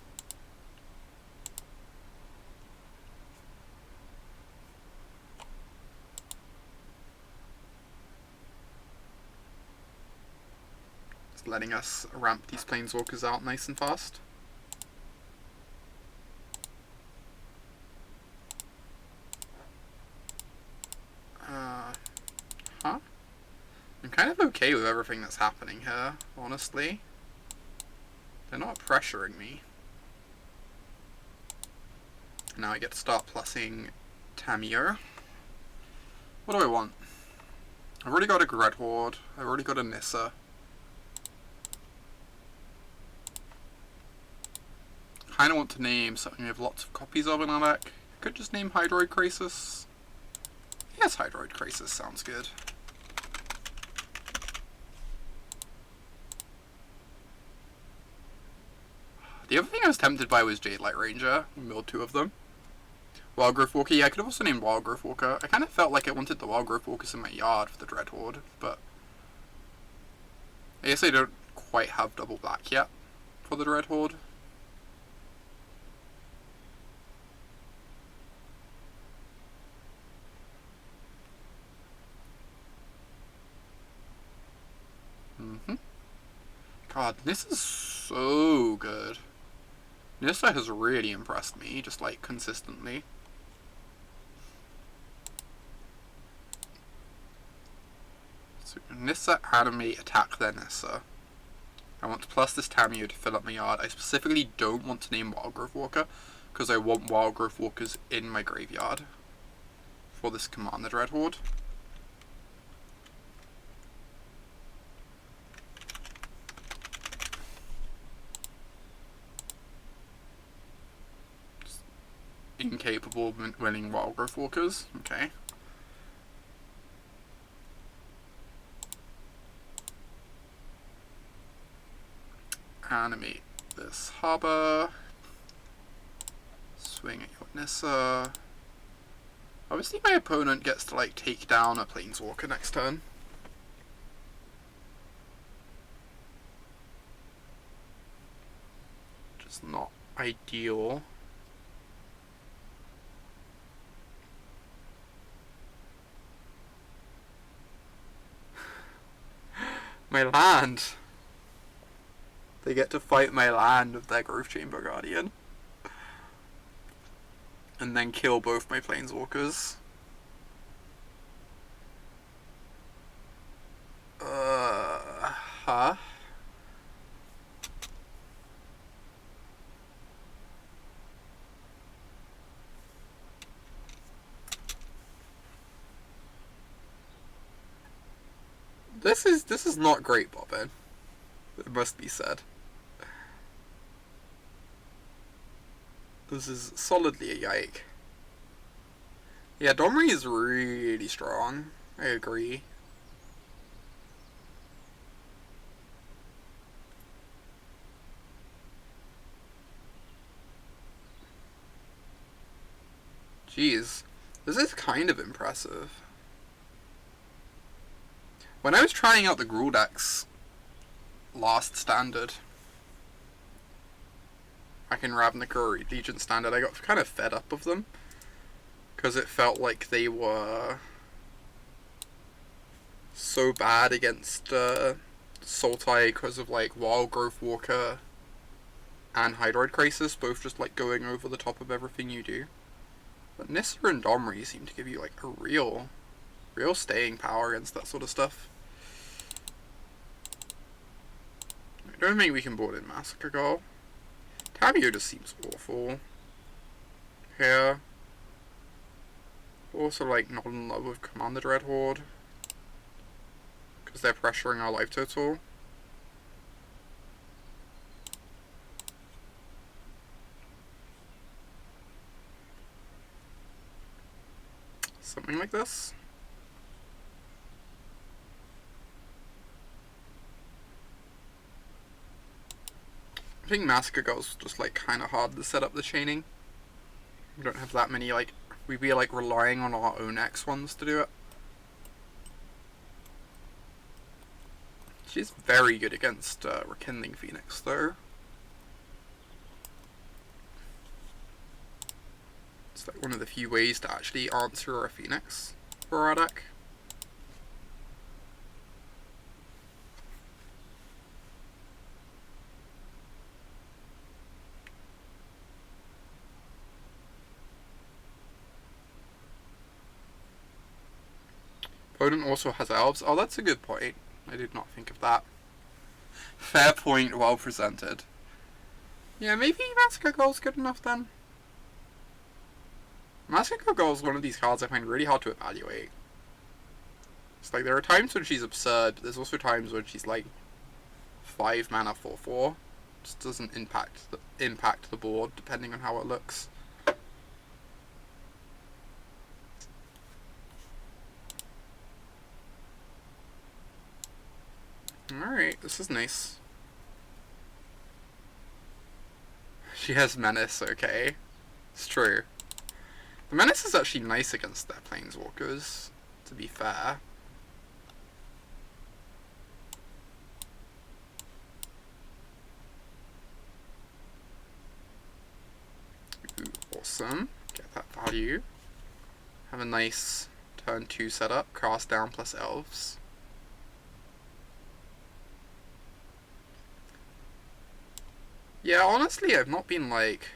S1: It's letting us ramp these planeswalkers out nice and fast. Huh? I'm kind of okay with everything that's happening here, honestly. They're not pressuring me. Now I get to start plussing Tamiyo. What do I want? I've already got a Dreadhorde. I've already got a Nissa. Kinda want to name something I have lots of copies of in our deck. Could just name Hydroid Krasis. Yes, Hydroid Krasis sounds good. The other thing I was tempted by was Jadelight Ranger. We milled 2 of them. Wildgrowth Walker, yeah, I could have also named Wildgrowth Walker. I kind of felt like I wanted the Wildgrowth Walkers in my yard for the Dreadhorde, but I guess I don't quite have double black yet for the Dreadhorde. God, this is so good. Nissa has really impressed me, just like consistently. So Nissa, animate, attack their Nissa. I want to plus this Tamiyo to fill up my yard. I specifically don't want to name Wildgrowth Walker because I want Wildgrowth Walkers in my graveyard for this Command the Dreadhorde. Incapable of winning Wildgrowth Walkers. Okay. Animate this harbor. Swing at your Nissa. Obviously my opponent gets to like take down a planeswalker next turn. Just not ideal. My land. They get to fight my land with their Growth Chamber Guardian. And then kill both my planeswalkers. Huh? This is not great, Bobbin. It must be said. This is solidly a yike. Yeah, Domri is really strong. I agree. Jeez, this is kind of impressive. When I was trying out the Gruul decks last standard, back in Ravnica or Legion standard, I got kind of fed up of them because it felt like they were so bad against Sultai because of like Wildgrowth Walker and Hydroid Krasis both just like going over the top of everything you do. But Nissa and Domri seem to give you like a real staying power against that sort of stuff. I don't think we can board in Massacre Girl. Tamiyo just seems awful. Here. Also, like, not in love with Command the Dreadhorde. Because they're pressuring our life total. Something like this. I think Massacre Girl's just like kind of hard to set up the chaining. We don't have that many, like, we'd be like relying on our own X ones to do it. She's very good against Rekindling Phoenix, though. It's like one of the few ways to actually answer a Phoenix for our deck. Opponent also has elves. Oh, that's a good point. I did not think of that. Fair point, well presented. Yeah, maybe Massacre Girl's good enough then. Massacre Girl is one of these cards I find really hard to evaluate. It's like there are times when she's absurd, but there's also times when she's like 5 mana 4/4. Just doesn't impact the board depending on how it looks. Alright, this is nice. She has Menace, okay. It's true. The Menace is actually nice against their Planeswalkers, to be fair. Ooh, awesome. Get that value. Have a nice turn 2 setup, cast down plus elves. Yeah, honestly, I've not been, like,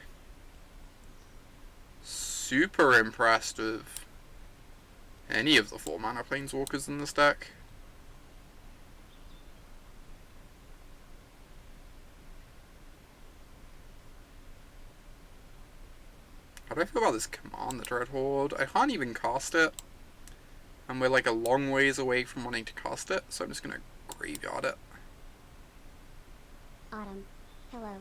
S1: super impressed with any of the 4-mana Planeswalkers in this deck. How do I feel about this Command the Dreadhorde? I can't even cast it. And we're, like, a long ways away from wanting to cast it, so I'm just gonna graveyard it.
S2: Autumn. Hello.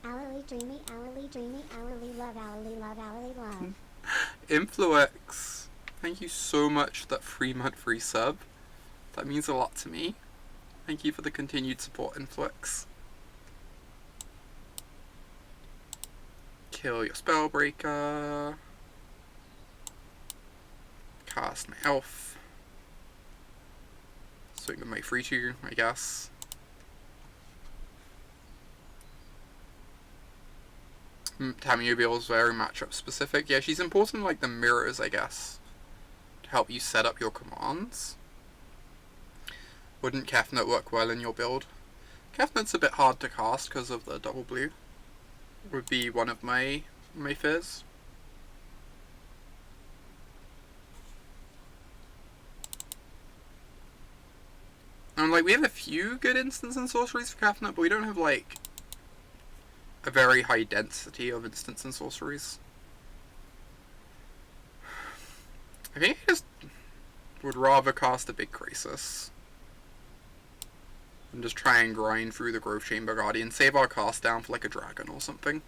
S2: Hourly dreamy, hourly dreamy, hourly love, hourly love, hourly love.
S1: Influx, thank you so much for that 3-month free sub. That means a lot to me. Thank you for the continued support, Influx. Kill your Spellbreaker. Cast my elf. Swing with my 3/2, I guess. Tamiyo is very matchup specific. Yeah, she's important like the mirrors, I guess, to help you set up your commands. Wouldn't Kefnet work well in your build? Kefnet's a bit hard to cast because of the double blue. Would be one of my fears. And like we have a few good instants and sorceries for Kefnet, but we don't have like a very high density of instants and sorceries. I think I just would rather cast a big Krasis and just try and grind through the Growth Chamber Guardian, save our cast down for like a dragon or something.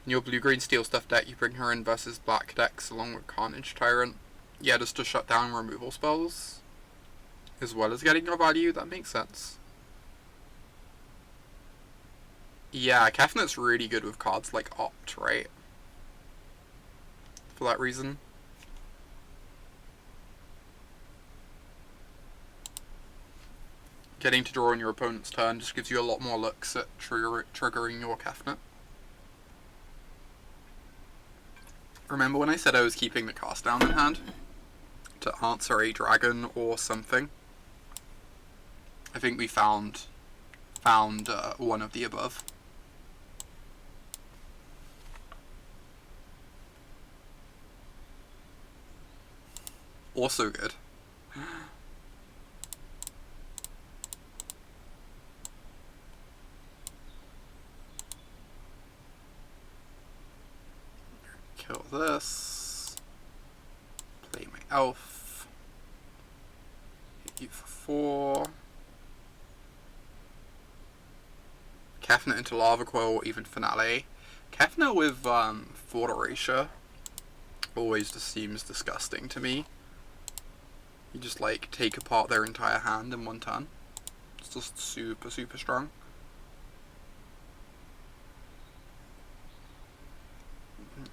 S1: In your blue-green steel stuff deck, you bring her in versus black decks along with Carnage Tyrant. Yeah, just to shut down removal spells. As well as getting your value, that makes sense. Yeah, Kefnet's really good with cards like Opt, right? For that reason. Getting to draw on your opponent's turn just gives you a lot more looks at triggering your Kefnet. Remember when I said I was keeping the cast down in hand? To answer a dragon or something? I think we found one of the above. Also good. Kill this. Play my elf. Hit you for 4. Kefnet into Lava Coil or even Finale. Kefnet with Ford Erasure always just seems disgusting to me. You just like take apart their entire hand in one turn. It's just super, super strong.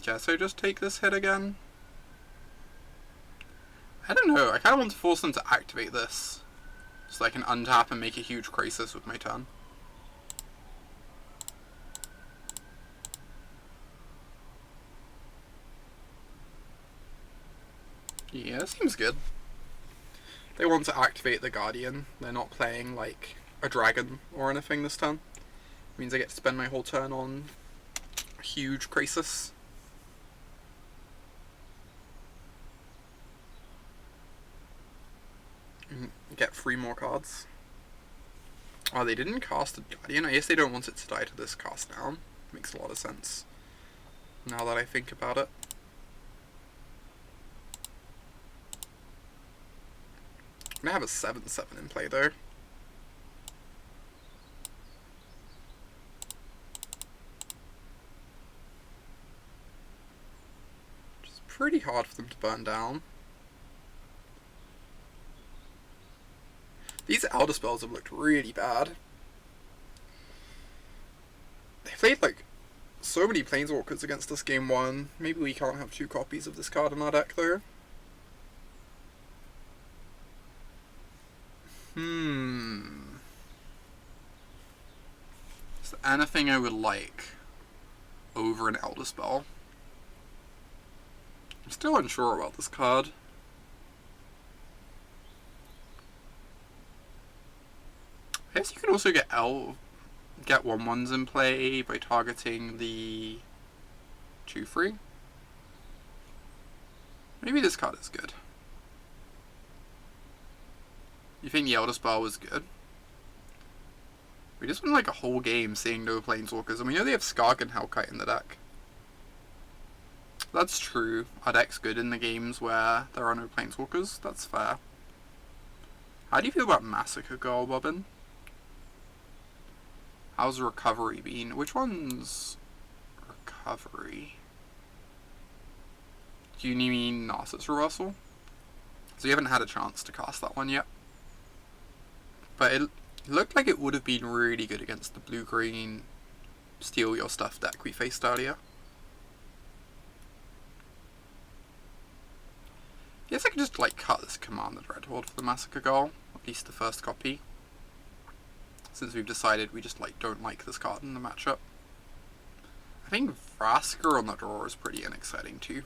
S1: Guess I just take this hit again. I don't know, I kind of want to force them to activate this, so I can untap and make a huge Krasis with my turn. Yeah, seems good. They want to activate the Guardian. They're not playing like a dragon or anything this turn. It means I get to spend my whole turn on a huge Krasis. Get 3 more cards. Oh, they didn't cast a Guardian. I guess they don't want it to die to this cast down. Makes a lot of sense, now that I think about it. I'm gonna have a 7/7 in play though. Which is pretty hard for them to burn down. These Elderspells have looked really bad. They played like so many Planeswalkers against us game 1. Maybe we can't have 2 copies of this card in our deck though. Is there anything I would like over an Elderspell? I'm still unsure about this card. I guess you can also get 1/1s in play by targeting the 2/3. Maybe this card is good. You think the Elderspell was good? We just went like a whole game seeing no Planeswalkers, and we know they have Skark and Hellkite in the deck. That's true. Our deck's good in the games where there are no Planeswalkers. That's fair. How do you feel about Massacre Girl, Bobbin? How's Recovery been? Which one's Recovery? Do you mean Narset's Reversal? So you haven't had a chance to cast that one yet. But it looked like it would have been really good against the blue-green Steal Your Stuff deck we faced earlier. I guess I could just like cut this Command the Dreadhorde for the Massacre Girl, at least the first copy. Since we've decided we just like don't like this card in the matchup. I think Vraska on the draw is pretty unexciting too.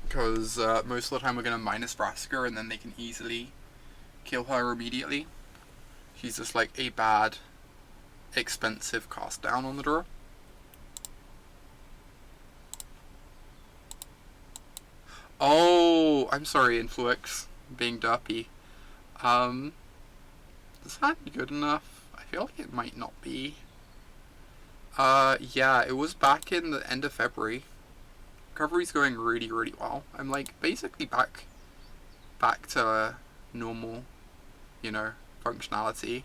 S1: Because most of the time we're going to minus Vraska and then they can easily kill her immediately. She's just like a bad, expensive cast down on the draw. Oh, I'm sorry, Influx, being derpy. Is that good enough? I feel like it might not be. Yeah, it was back in the end of February. Recovery's going really, really well. I'm like basically back to normal, you know, functionality.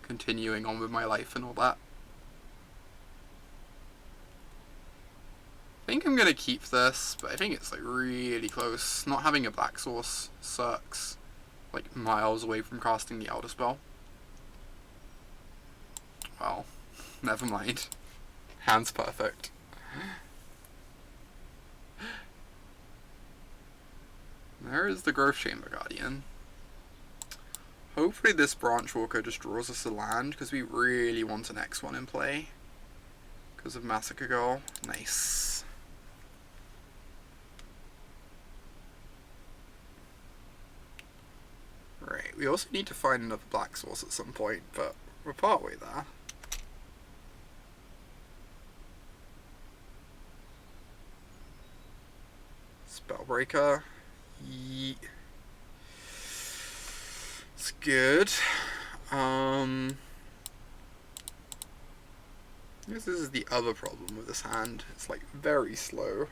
S1: Continuing on with my life and all that. I think I'm gonna keep this, but I think it's like really close. Not having a black source sucks. Like miles away from casting the Elderspell. Well, never mind. Hand's perfect. There is the Growth Chamber Guardian. Hopefully this Branchwalker just draws us a land, because we really want an X1 in play. Because of Massacre Girl. Nice. Right, we also need to find another black source at some point, but we're partway there. Spellbreaker. Yeet. It's good. I guess this is the other problem with this hand. It's like very slow.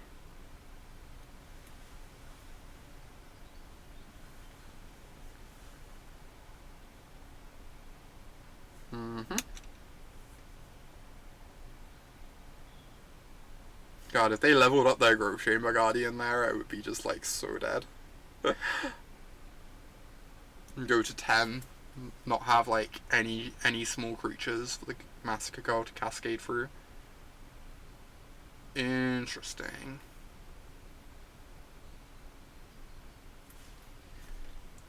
S1: God, if they leveled up their Growth Chamber Guardian there, I would be just like so dead. And go to 10. Not have like any small creatures for the Massacre Girl to cascade through. Interesting.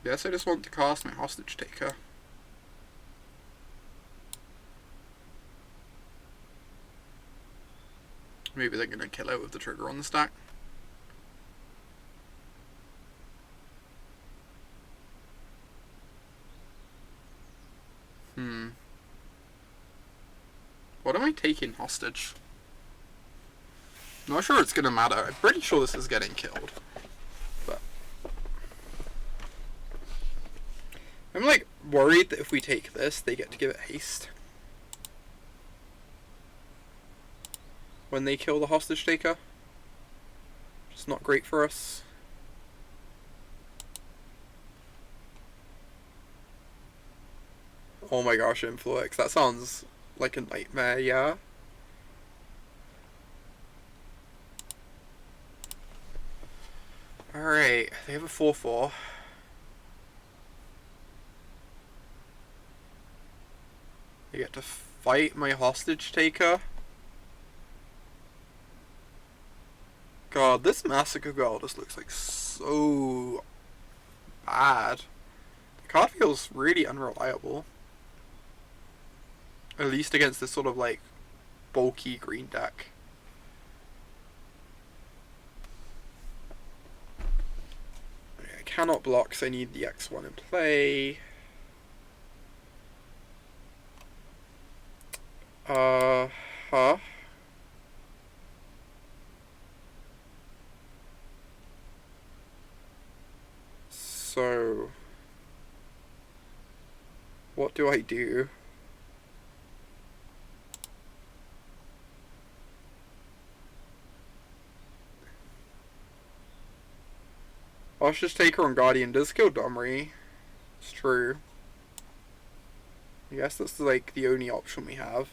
S1: Guess I just want to cast my Hostage Taker. Maybe they're gonna kill it with the trigger on the stack. What am I taking hostage? Not sure it's gonna matter. I'm pretty sure this is getting killed. But I'm like worried that if we take this, they get to give it haste. When they kill the hostage taker. It's not great for us. Oh my gosh, Influx. That sounds like a nightmare, yeah. Alright, they have a 4/4. They get to fight my hostage taker. God, this Massacre Girl just looks like so bad. The card feels really unreliable. At least against this sort of like bulky green deck. I cannot block because I need the X1 in play. Huh? So, what do I do? I'll just take her on Guardian. Does kill Domri. It's true. I guess that's like the only option we have.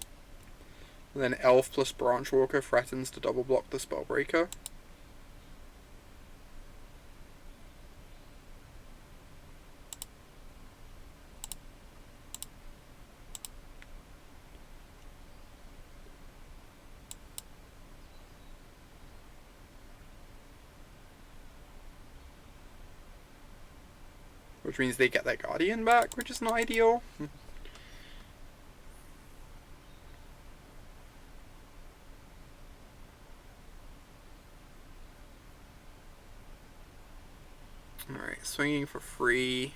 S1: And then Elf plus Branchwalker threatens to double block the Spellbreaker. Which means they get their Guardian back, which is not ideal. Alright, swinging for free.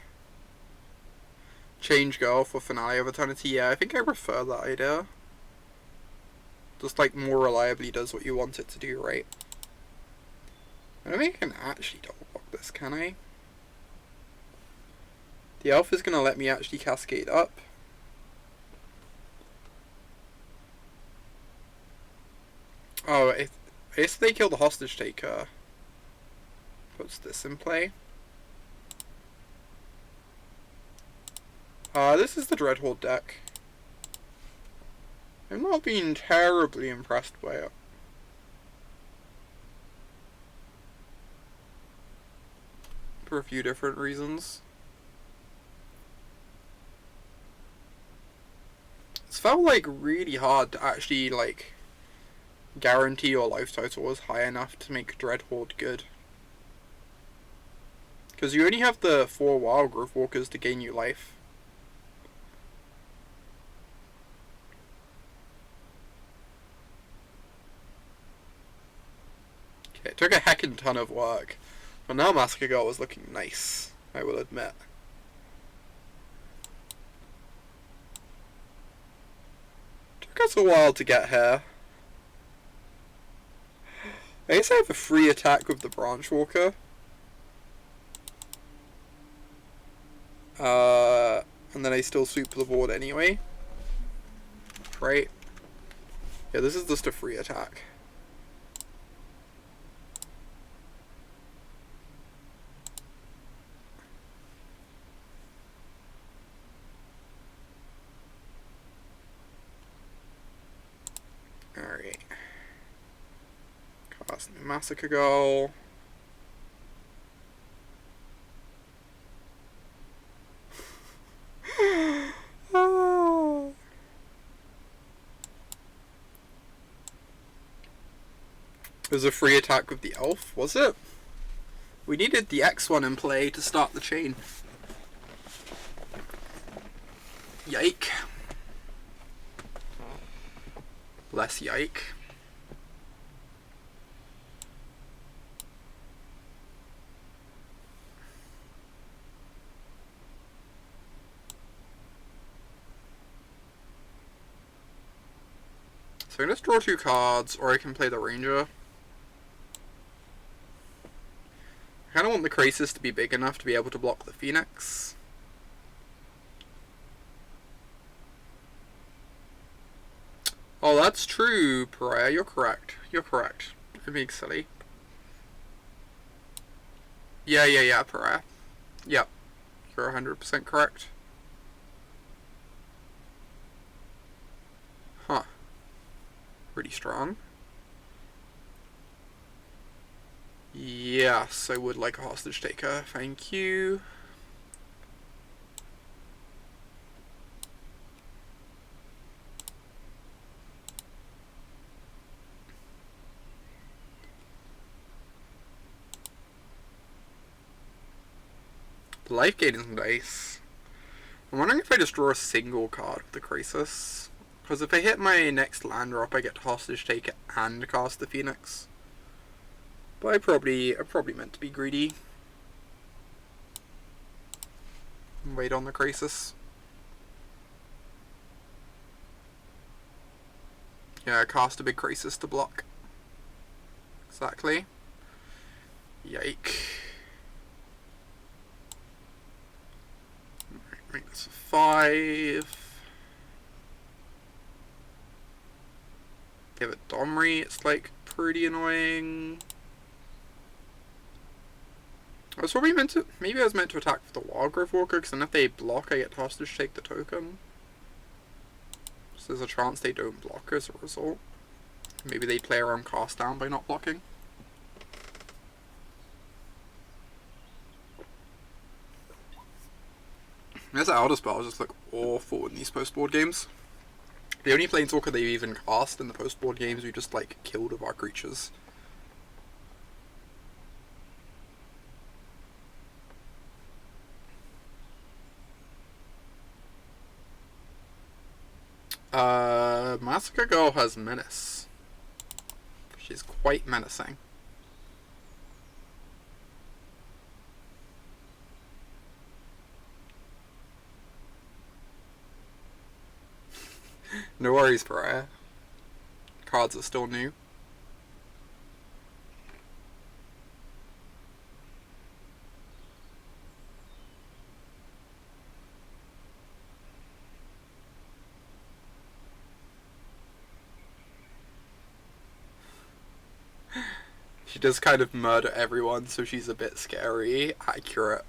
S1: Change Girl for Finale of Eternity. Yeah, I think I prefer that idea. Just like more reliably does what you want it to do, right? I don't think I can actually double block this, can I? The elf is going to let me actually cascade up. Oh, if they kill the hostage taker, puts this in play. This is the Dreadhorde deck. I'm not being terribly impressed by it. For a few different reasons. It's felt like really hard to actually like guarantee your life total was high enough to make Dreadhorde good. Because you only have the 4 Wildgrowth Walkers to gain you life. Okay, it took a heckin' ton of work. But now Massacre Girl was looking nice, I will admit. Took us a while to get here. I guess I have a free attack with the Branchwalker. And then I still sweep the board anyway. Right? Yeah, this is just a free attack. Alright. Cast Massacre Girl. was a free attack with the elf, was it? We needed the X1 in play to start the chain. Yike. Less yike. So I can just draw 2 cards, or I can play the Ranger. I kind of want the Krasis to be big enough to be able to block the Phoenix. Oh, that's true, Pariah. You're correct. You're correct. I'm being silly. Yeah, Pariah. Yep. You're 100% correct. Huh. Pretty strong. Yes, I would like a hostage taker. Thank you. The life gain is nice. I'm wondering if I just draw a single card with the Krasis. Because if I hit my next land drop, I get to hostage take it and cast the Phoenix. But I probably meant to be greedy. Wait on the Krasis. Yeah, cast a big Krasis to block. Exactly. Yike. Make this a 5. Give it Domri, it's like pretty annoying. I was probably meant to, maybe I was meant to attack with the Wildgrowth Walker, because then if they block I get to hostage take the token. So there's a chance they don't block as a result. Maybe they play around cast down by not blocking. This Elderspell just look awful in these post-board games. The only Planeswalker they've even cast in the post-board games we just like killed of our creatures. Massacre Girl has menace. She's quite menacing. No worries, Pariah. Cards are still new. She does kind of murder everyone, so she's a bit scary. Accurate.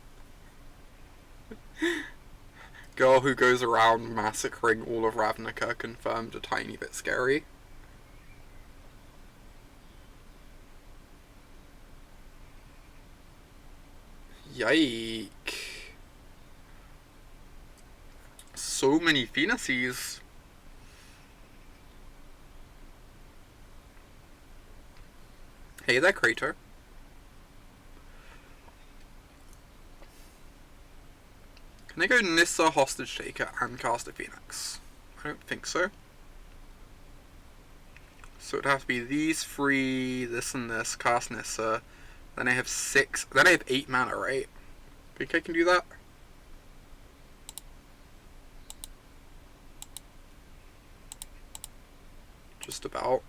S1: Girl who goes around massacring all of Ravnica, confirmed a tiny bit scary. Yike. So many Phoenices. Hey there, Crater. Can I go Nissa, Hostage Taker, and cast a Phoenix? I don't think so. So it'd have to be these 3, this and this, cast Nissa. Then I have 6, then I have 8 mana, right? Think I can do that? Just about.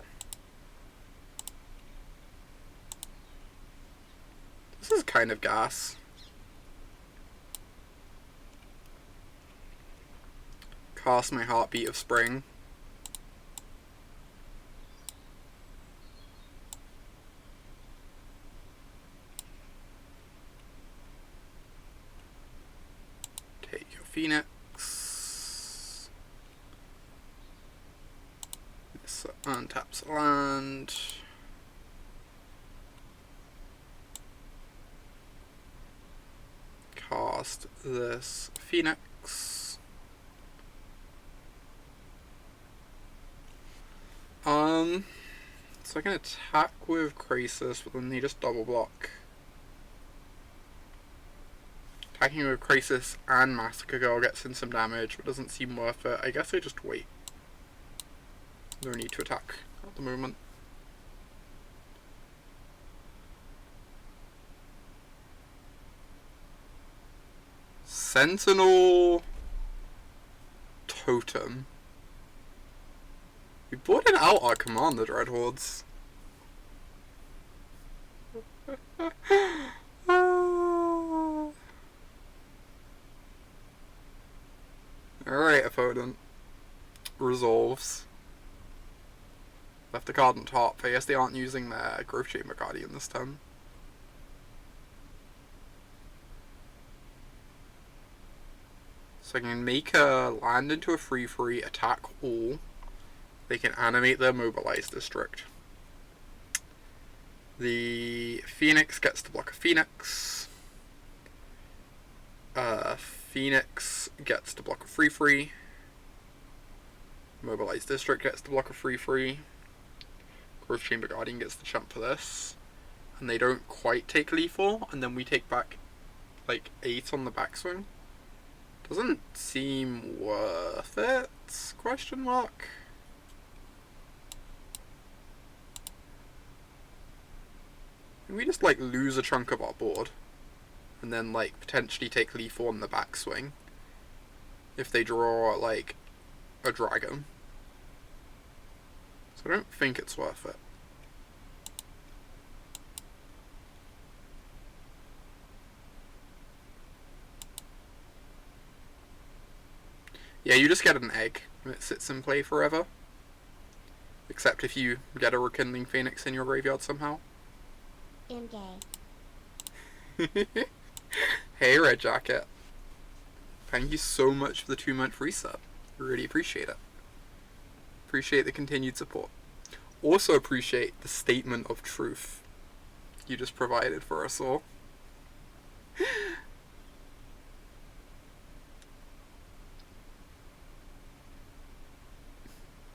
S1: This is kind of gas. Cast my Heartbeat of Spring. Take your Phoenix. This untaps land. Cast this Phoenix. So I can attack with Krasis, but then they just double block. Attacking with Krasis and Massacre Girl gets in some damage, but doesn't seem worth it. I guess I just wait. No need to attack at the moment. Sentinel Totem. We brought in out our Command the Dreadhordes. Alright, opponent. Resolves. Left a card on top. I guess they aren't using their Growth Chamber Guardian this turn. So I can make a land into a 3/3, attack all. They can animate their Mobilize District. The Phoenix gets to block a Phoenix. Phoenix gets to block a 3/3. Mobilize District gets to block a 3/3. Growth Chamber Guardian gets the chump for this. And they don't quite take lethal, and then we take back like 8 on the backswing. Doesn't seem worth it? Question mark. Can we just like lose a chunk of our board and then like potentially take lethal on the backswing if they draw like a dragon? So I don't think it's worth it. Yeah, you just get an egg and it sits in play forever. Except if you get a Rekindling Phoenix in your graveyard somehow.
S2: I'm gay.
S1: Hey, Red Jacket. Thank you so much for the 2-month resub. Really appreciate it. Appreciate the continued support. Also appreciate the statement of truth you just provided for us all.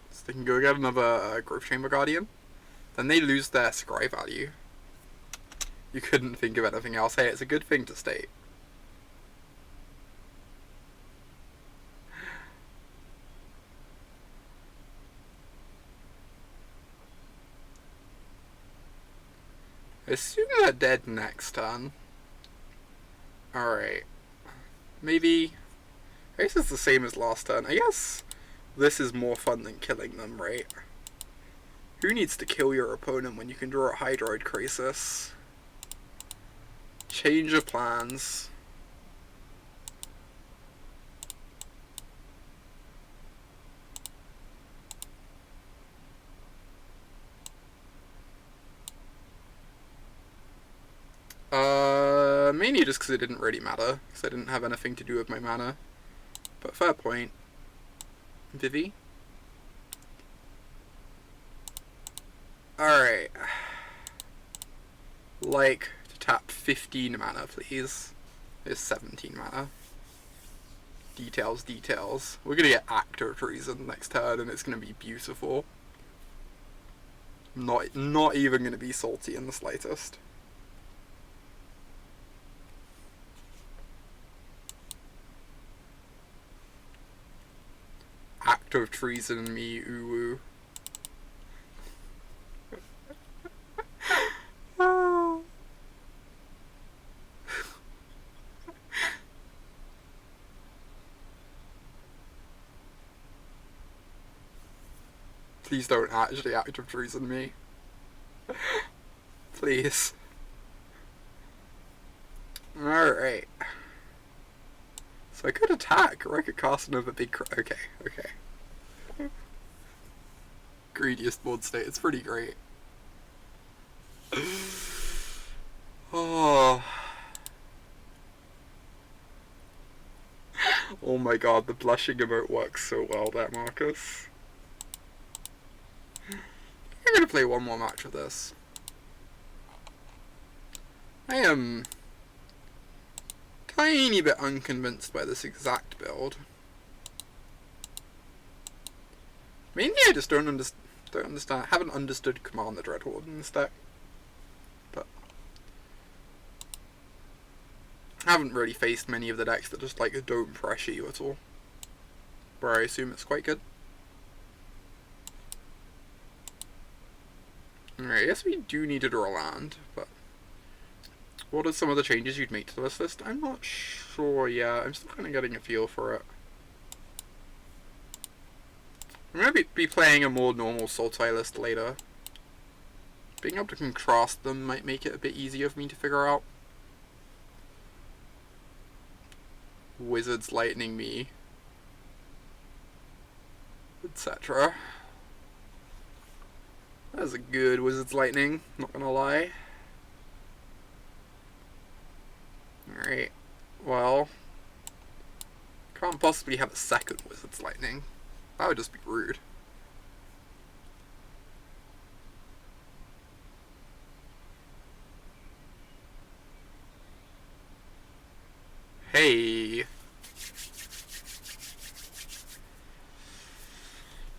S1: So they can go get another Growth Chamber Guardian. Then they lose their scry value. You couldn't think of anything else. Hey, it's a good thing to state. I assume they're dead next turn. Alright. Maybe... I guess it's the same as last turn. I guess this is more fun than killing them, right? Who needs to kill your opponent when you can draw a Hydroid Krasis? Change of plans. Mainly just because it didn't really matter, because I didn't have anything to do with my mana. But fair point. Vivi? Alright. Like to tap 15 mana, please. It's 17 mana. Details, details. We're gonna get Act of Treason next turn, and it's gonna be beautiful. Not even gonna be salty in the slightest. Act of Treason me, ooh. Please don't actually Act of Treason me. Please. Alright. So I could attack, or I could cast another big okay. Greediest board state, it's pretty great. Oh. Oh my god, the blushing emote works so well there, Marcus. I'm gonna play one more match with this. I am tiny bit unconvinced by this exact build. Mainly I just don't understand. Don't understand. Haven't understood Command the Dreadhorde in this deck. But haven't really faced many of the decks that just like don't pressure you at all. Where I assume it's quite good. Alright, I guess we do need to draw land, but what are some of the changes you'd make to this list? I'm not sure yet. I'm still kind of getting a feel for it. I'm going to be playing a more normal Sultai list later. Being able to contrast them might make it a bit easier for me to figure out. Wizards lightning me, etc. That's a good Wizard's Lightning, not gonna lie. Alright, well, can't possibly have a second Wizard's Lightning. That would just be rude. Hey!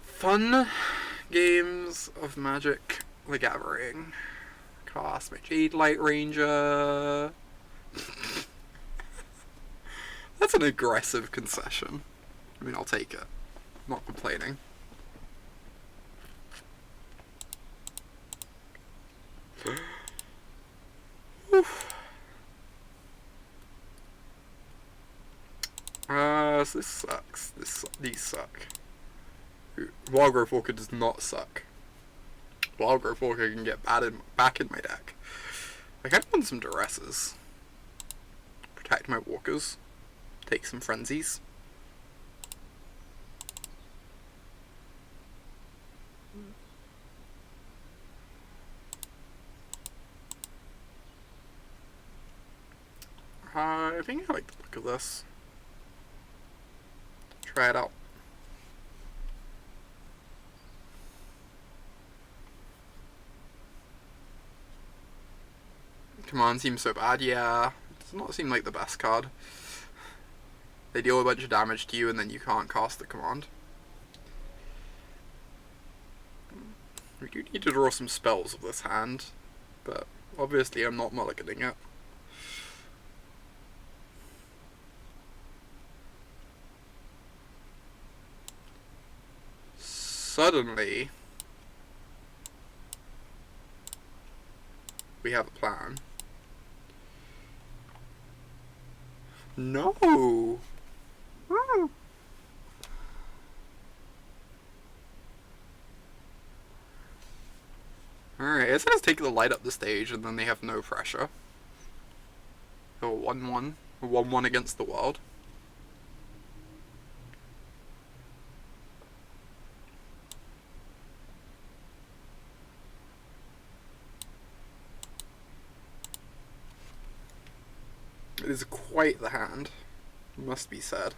S1: Fun games of Magic the Gathering. Cast my Jadelight Ranger. That's an aggressive concession. I mean, I'll take it. I'm not complaining. So this sucks. These suck. Wildgrowth Walker does not suck. Wildgrowth Walker can get back in my deck. I kind of want some Duresses. Protect my walkers. Take some frenzies. I think I like the look of this. Try it out. Command seems so bad, yeah. It does not seem like the best card. They deal a bunch of damage to you and then you can't cast the command. We do need to draw some spells with this hand, but obviously I'm not mulliganing it. Suddenly, we have a plan. No! Woo. Alright, it says take the light up the stage and then they have no pressure. So a 1-1. A 1-1 against the world. It is quite the hand, must be said.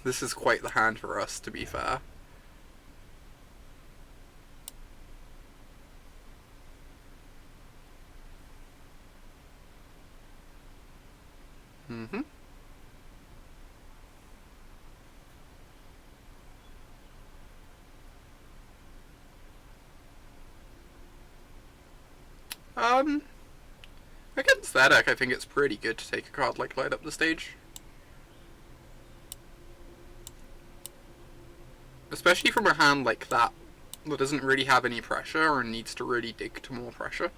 S1: This is quite the hand for us, to be fair. Mm-hmm. Against that deck, I think it's pretty good to take a card like Light Up the Stage. Especially from a hand like that doesn't really have any pressure or needs to really dig to more pressure.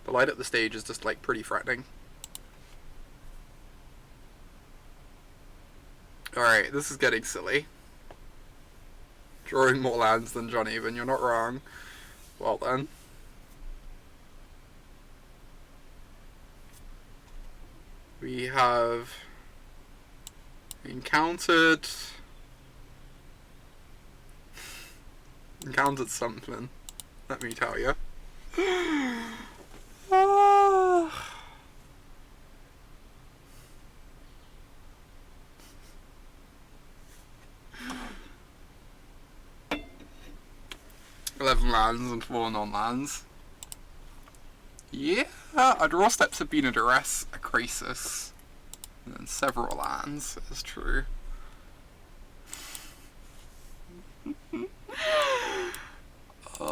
S1: The Light Up the Stage is just like pretty threatening. Alright, this is getting silly. Drawing more lands than John Even, you're not wrong. Well then. We have encountered something, let me tell you. 11 lands and 4 non-lands. Yeah, our draw steps have been a Duress, a Krasis, and then several lands, it's true. Look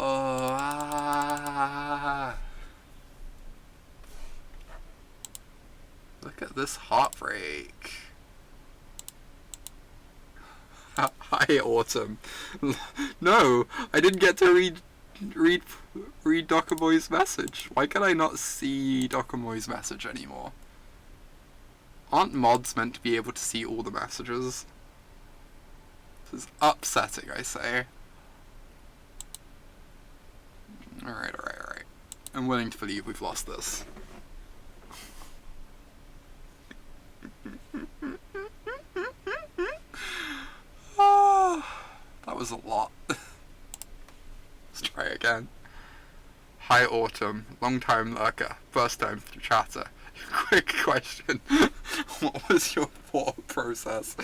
S1: at this heartbreak. Hi, Autumn. No, I didn't get to read Dokamoy's message. Why can I not see Dokamoy's message anymore? Aren't mods meant to be able to see all the messages? This is upsetting, I say. Alright. I'm willing to believe we've lost this. That was a lot. Let's try again. Hi Autumn, long time lurker, first time through chatter. Quick question. What was your thought process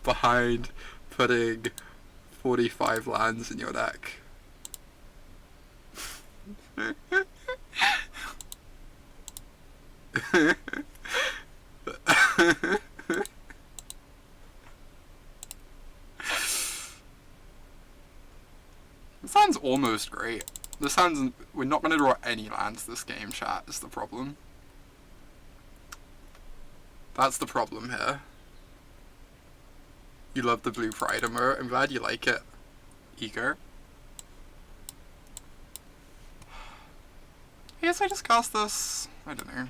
S1: behind putting 45 lands in your deck? This sounds almost great. This sounds... We're not going to draw any lands this game, chat, is the problem. That's the problem here. You love the Blue Pride emote. I'm glad you like it. Ego. I guess I just cast this... I don't know.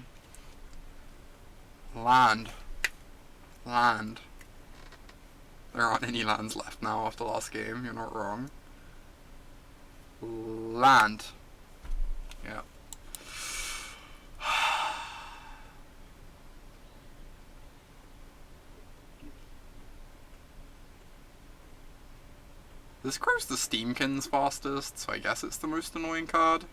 S1: Land. There aren't any lands left now after last game, you're not wrong. Land. Yeah. This grows the Steamkins fastest, so I guess it's the most annoying card.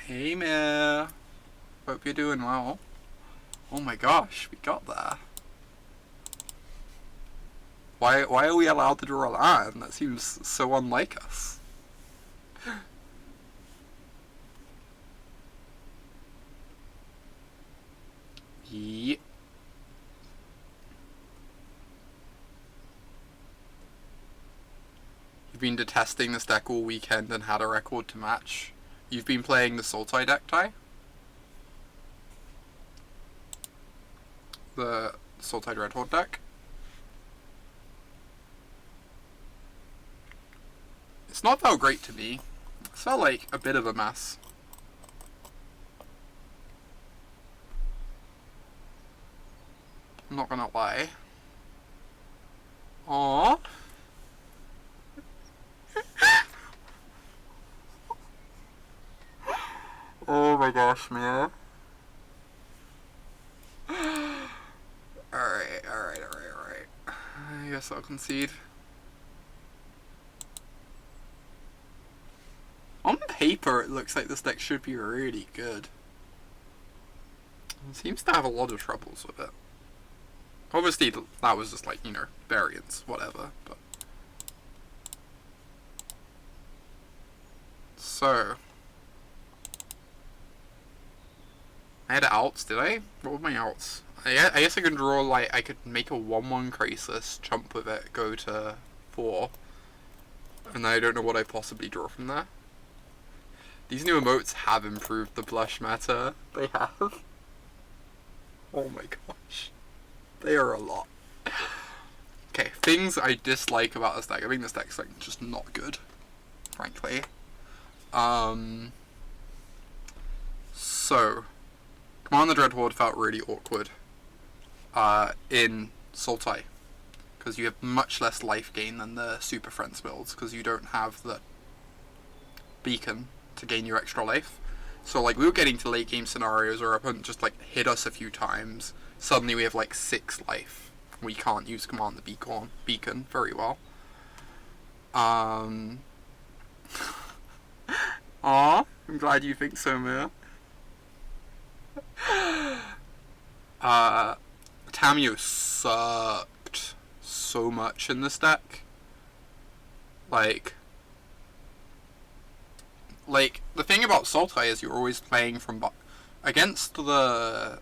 S1: Hey Mare. Hope you're doing well. Oh my gosh, we got there. Why are we allowed to draw a land? That seems so unlike us. Yep. You've been detesting this deck all weekend and had a record to match. You've been playing the Sultai deck, Ty? The Sultai Dreadhorde deck? It's not felt great to me. It felt like a bit of a mess. I'm not gonna lie. Aww. Oh my gosh, man. Alright. I guess I'll concede. On paper, it looks like this deck should be really good. It seems to have a lot of troubles with it. Obviously, that was just like, you know, variance, whatever, but... So... I had outs, did I? What were my outs? I guess I can draw, like, I could make a 1-1 Krasis, chump with it, go to 4. And then I don't know what I possibly draw from there. These new emotes have improved the blush meta. They have. Oh my gosh. They are a lot. Okay, things I dislike about this deck. I think this deck's, like, just not good. Frankly. So... Command the Dreadhorde felt really awkward in Sultai, because you have much less life gain than the Super Friends builds, because you don't have the beacon to gain your extra life. So like we were getting to late game scenarios where our opponent just like hit us a few times, suddenly we have like 6 life. We can't use Command the Beacon very well. Aw, I'm glad you think so, Mia. Tamiyo sucked so much in this deck. Like, the thing about Sultai is you're always playing from against the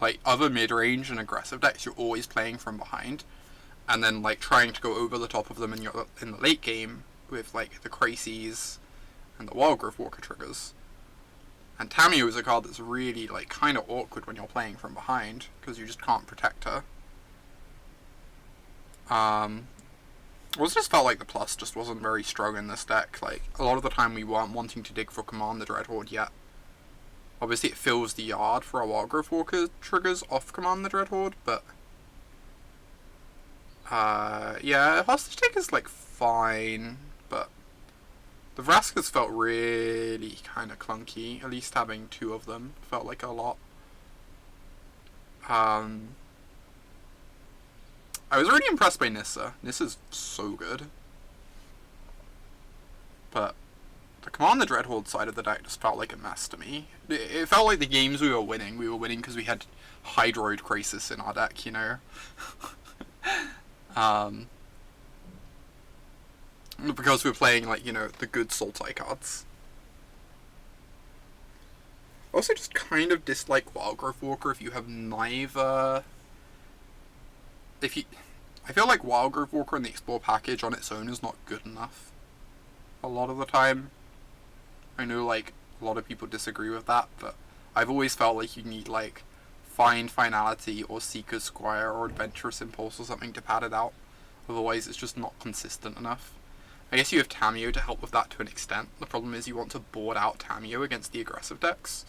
S1: like other mid-range and aggressive decks, you're always playing from behind, and then like trying to go over the top of them in the late game with like the Krasis and the Wildgrowth Walker triggers. And Tamiyo is a card that's really like kind of awkward when you're playing from behind because you just can't protect her. Also just felt like the plus just wasn't very strong in this deck. Like, a lot of the time we weren't wanting to dig for Command the Dreadhorde yet. Obviously it fills the yard for our Wildgrowth Walker triggers off Command the Dreadhorde, but yeah, Hostage Take is like fine, but the Vraskas felt really kind of clunky. At least having two of them felt like a lot. I was really impressed by Nissa. Nissa's so good. But the Command the Dreadhorde side of the deck just felt like a mess to me. It felt like the games we were winning because we had Hydroid Krasis in our deck, you know? Because we were playing, like, you know, the good Sultai cards. Also just kind of dislike Wildgrowth Walker if you have neither... I feel like Wildgrowth Walker and the Explore package on its own is not good enough. A lot of the time. I know, like, a lot of people disagree with that, but I've always felt like you need, like, Find Finality or Seeker's Squire or Adventurous Impulse or something to pad it out. Otherwise, it's just not consistent enough. I guess you have Tamiyo to help with that to an extent. The problem is you want to board out Tamiyo against the aggressive decks,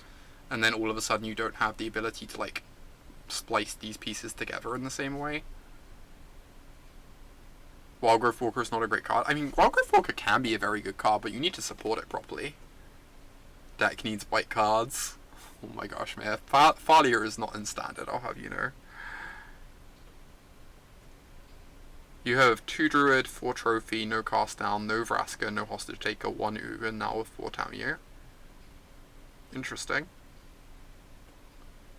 S1: and then all of a sudden you don't have the ability to, like, splice these pieces together in the same way. Wildgrowth Walker is not a great card. I mean, Wildgrowth Walker can be a very good card, but you need to support it properly. Deck needs white cards. Oh my gosh, man. Thalia is not in standard, I'll have you know. You have 2 Druid, 4 Trophy, no Cast Down, no Vraska, no Hostage Taker, 1 Ugin, now with 4 Tamiyo. Interesting.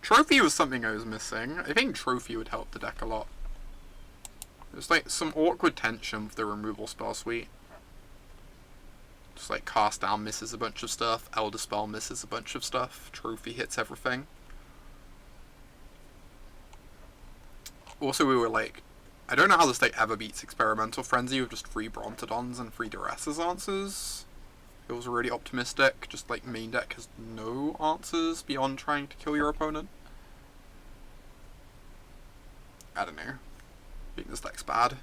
S1: Trophy was something I was missing. I think Trophy would help the deck a lot. There's like some awkward tension with the removal spell suite. Just like Cast Down misses a bunch of stuff, Elderspell misses a bunch of stuff, Trophy hits everything. Also we were like, I don't know how this deck ever beats Experimental Frenzy with just 3 Brontodons and 3 Duress as answers. It was really optimistic, just like main deck has no answers beyond trying to kill your opponent. I don't know. I think this deck's bad.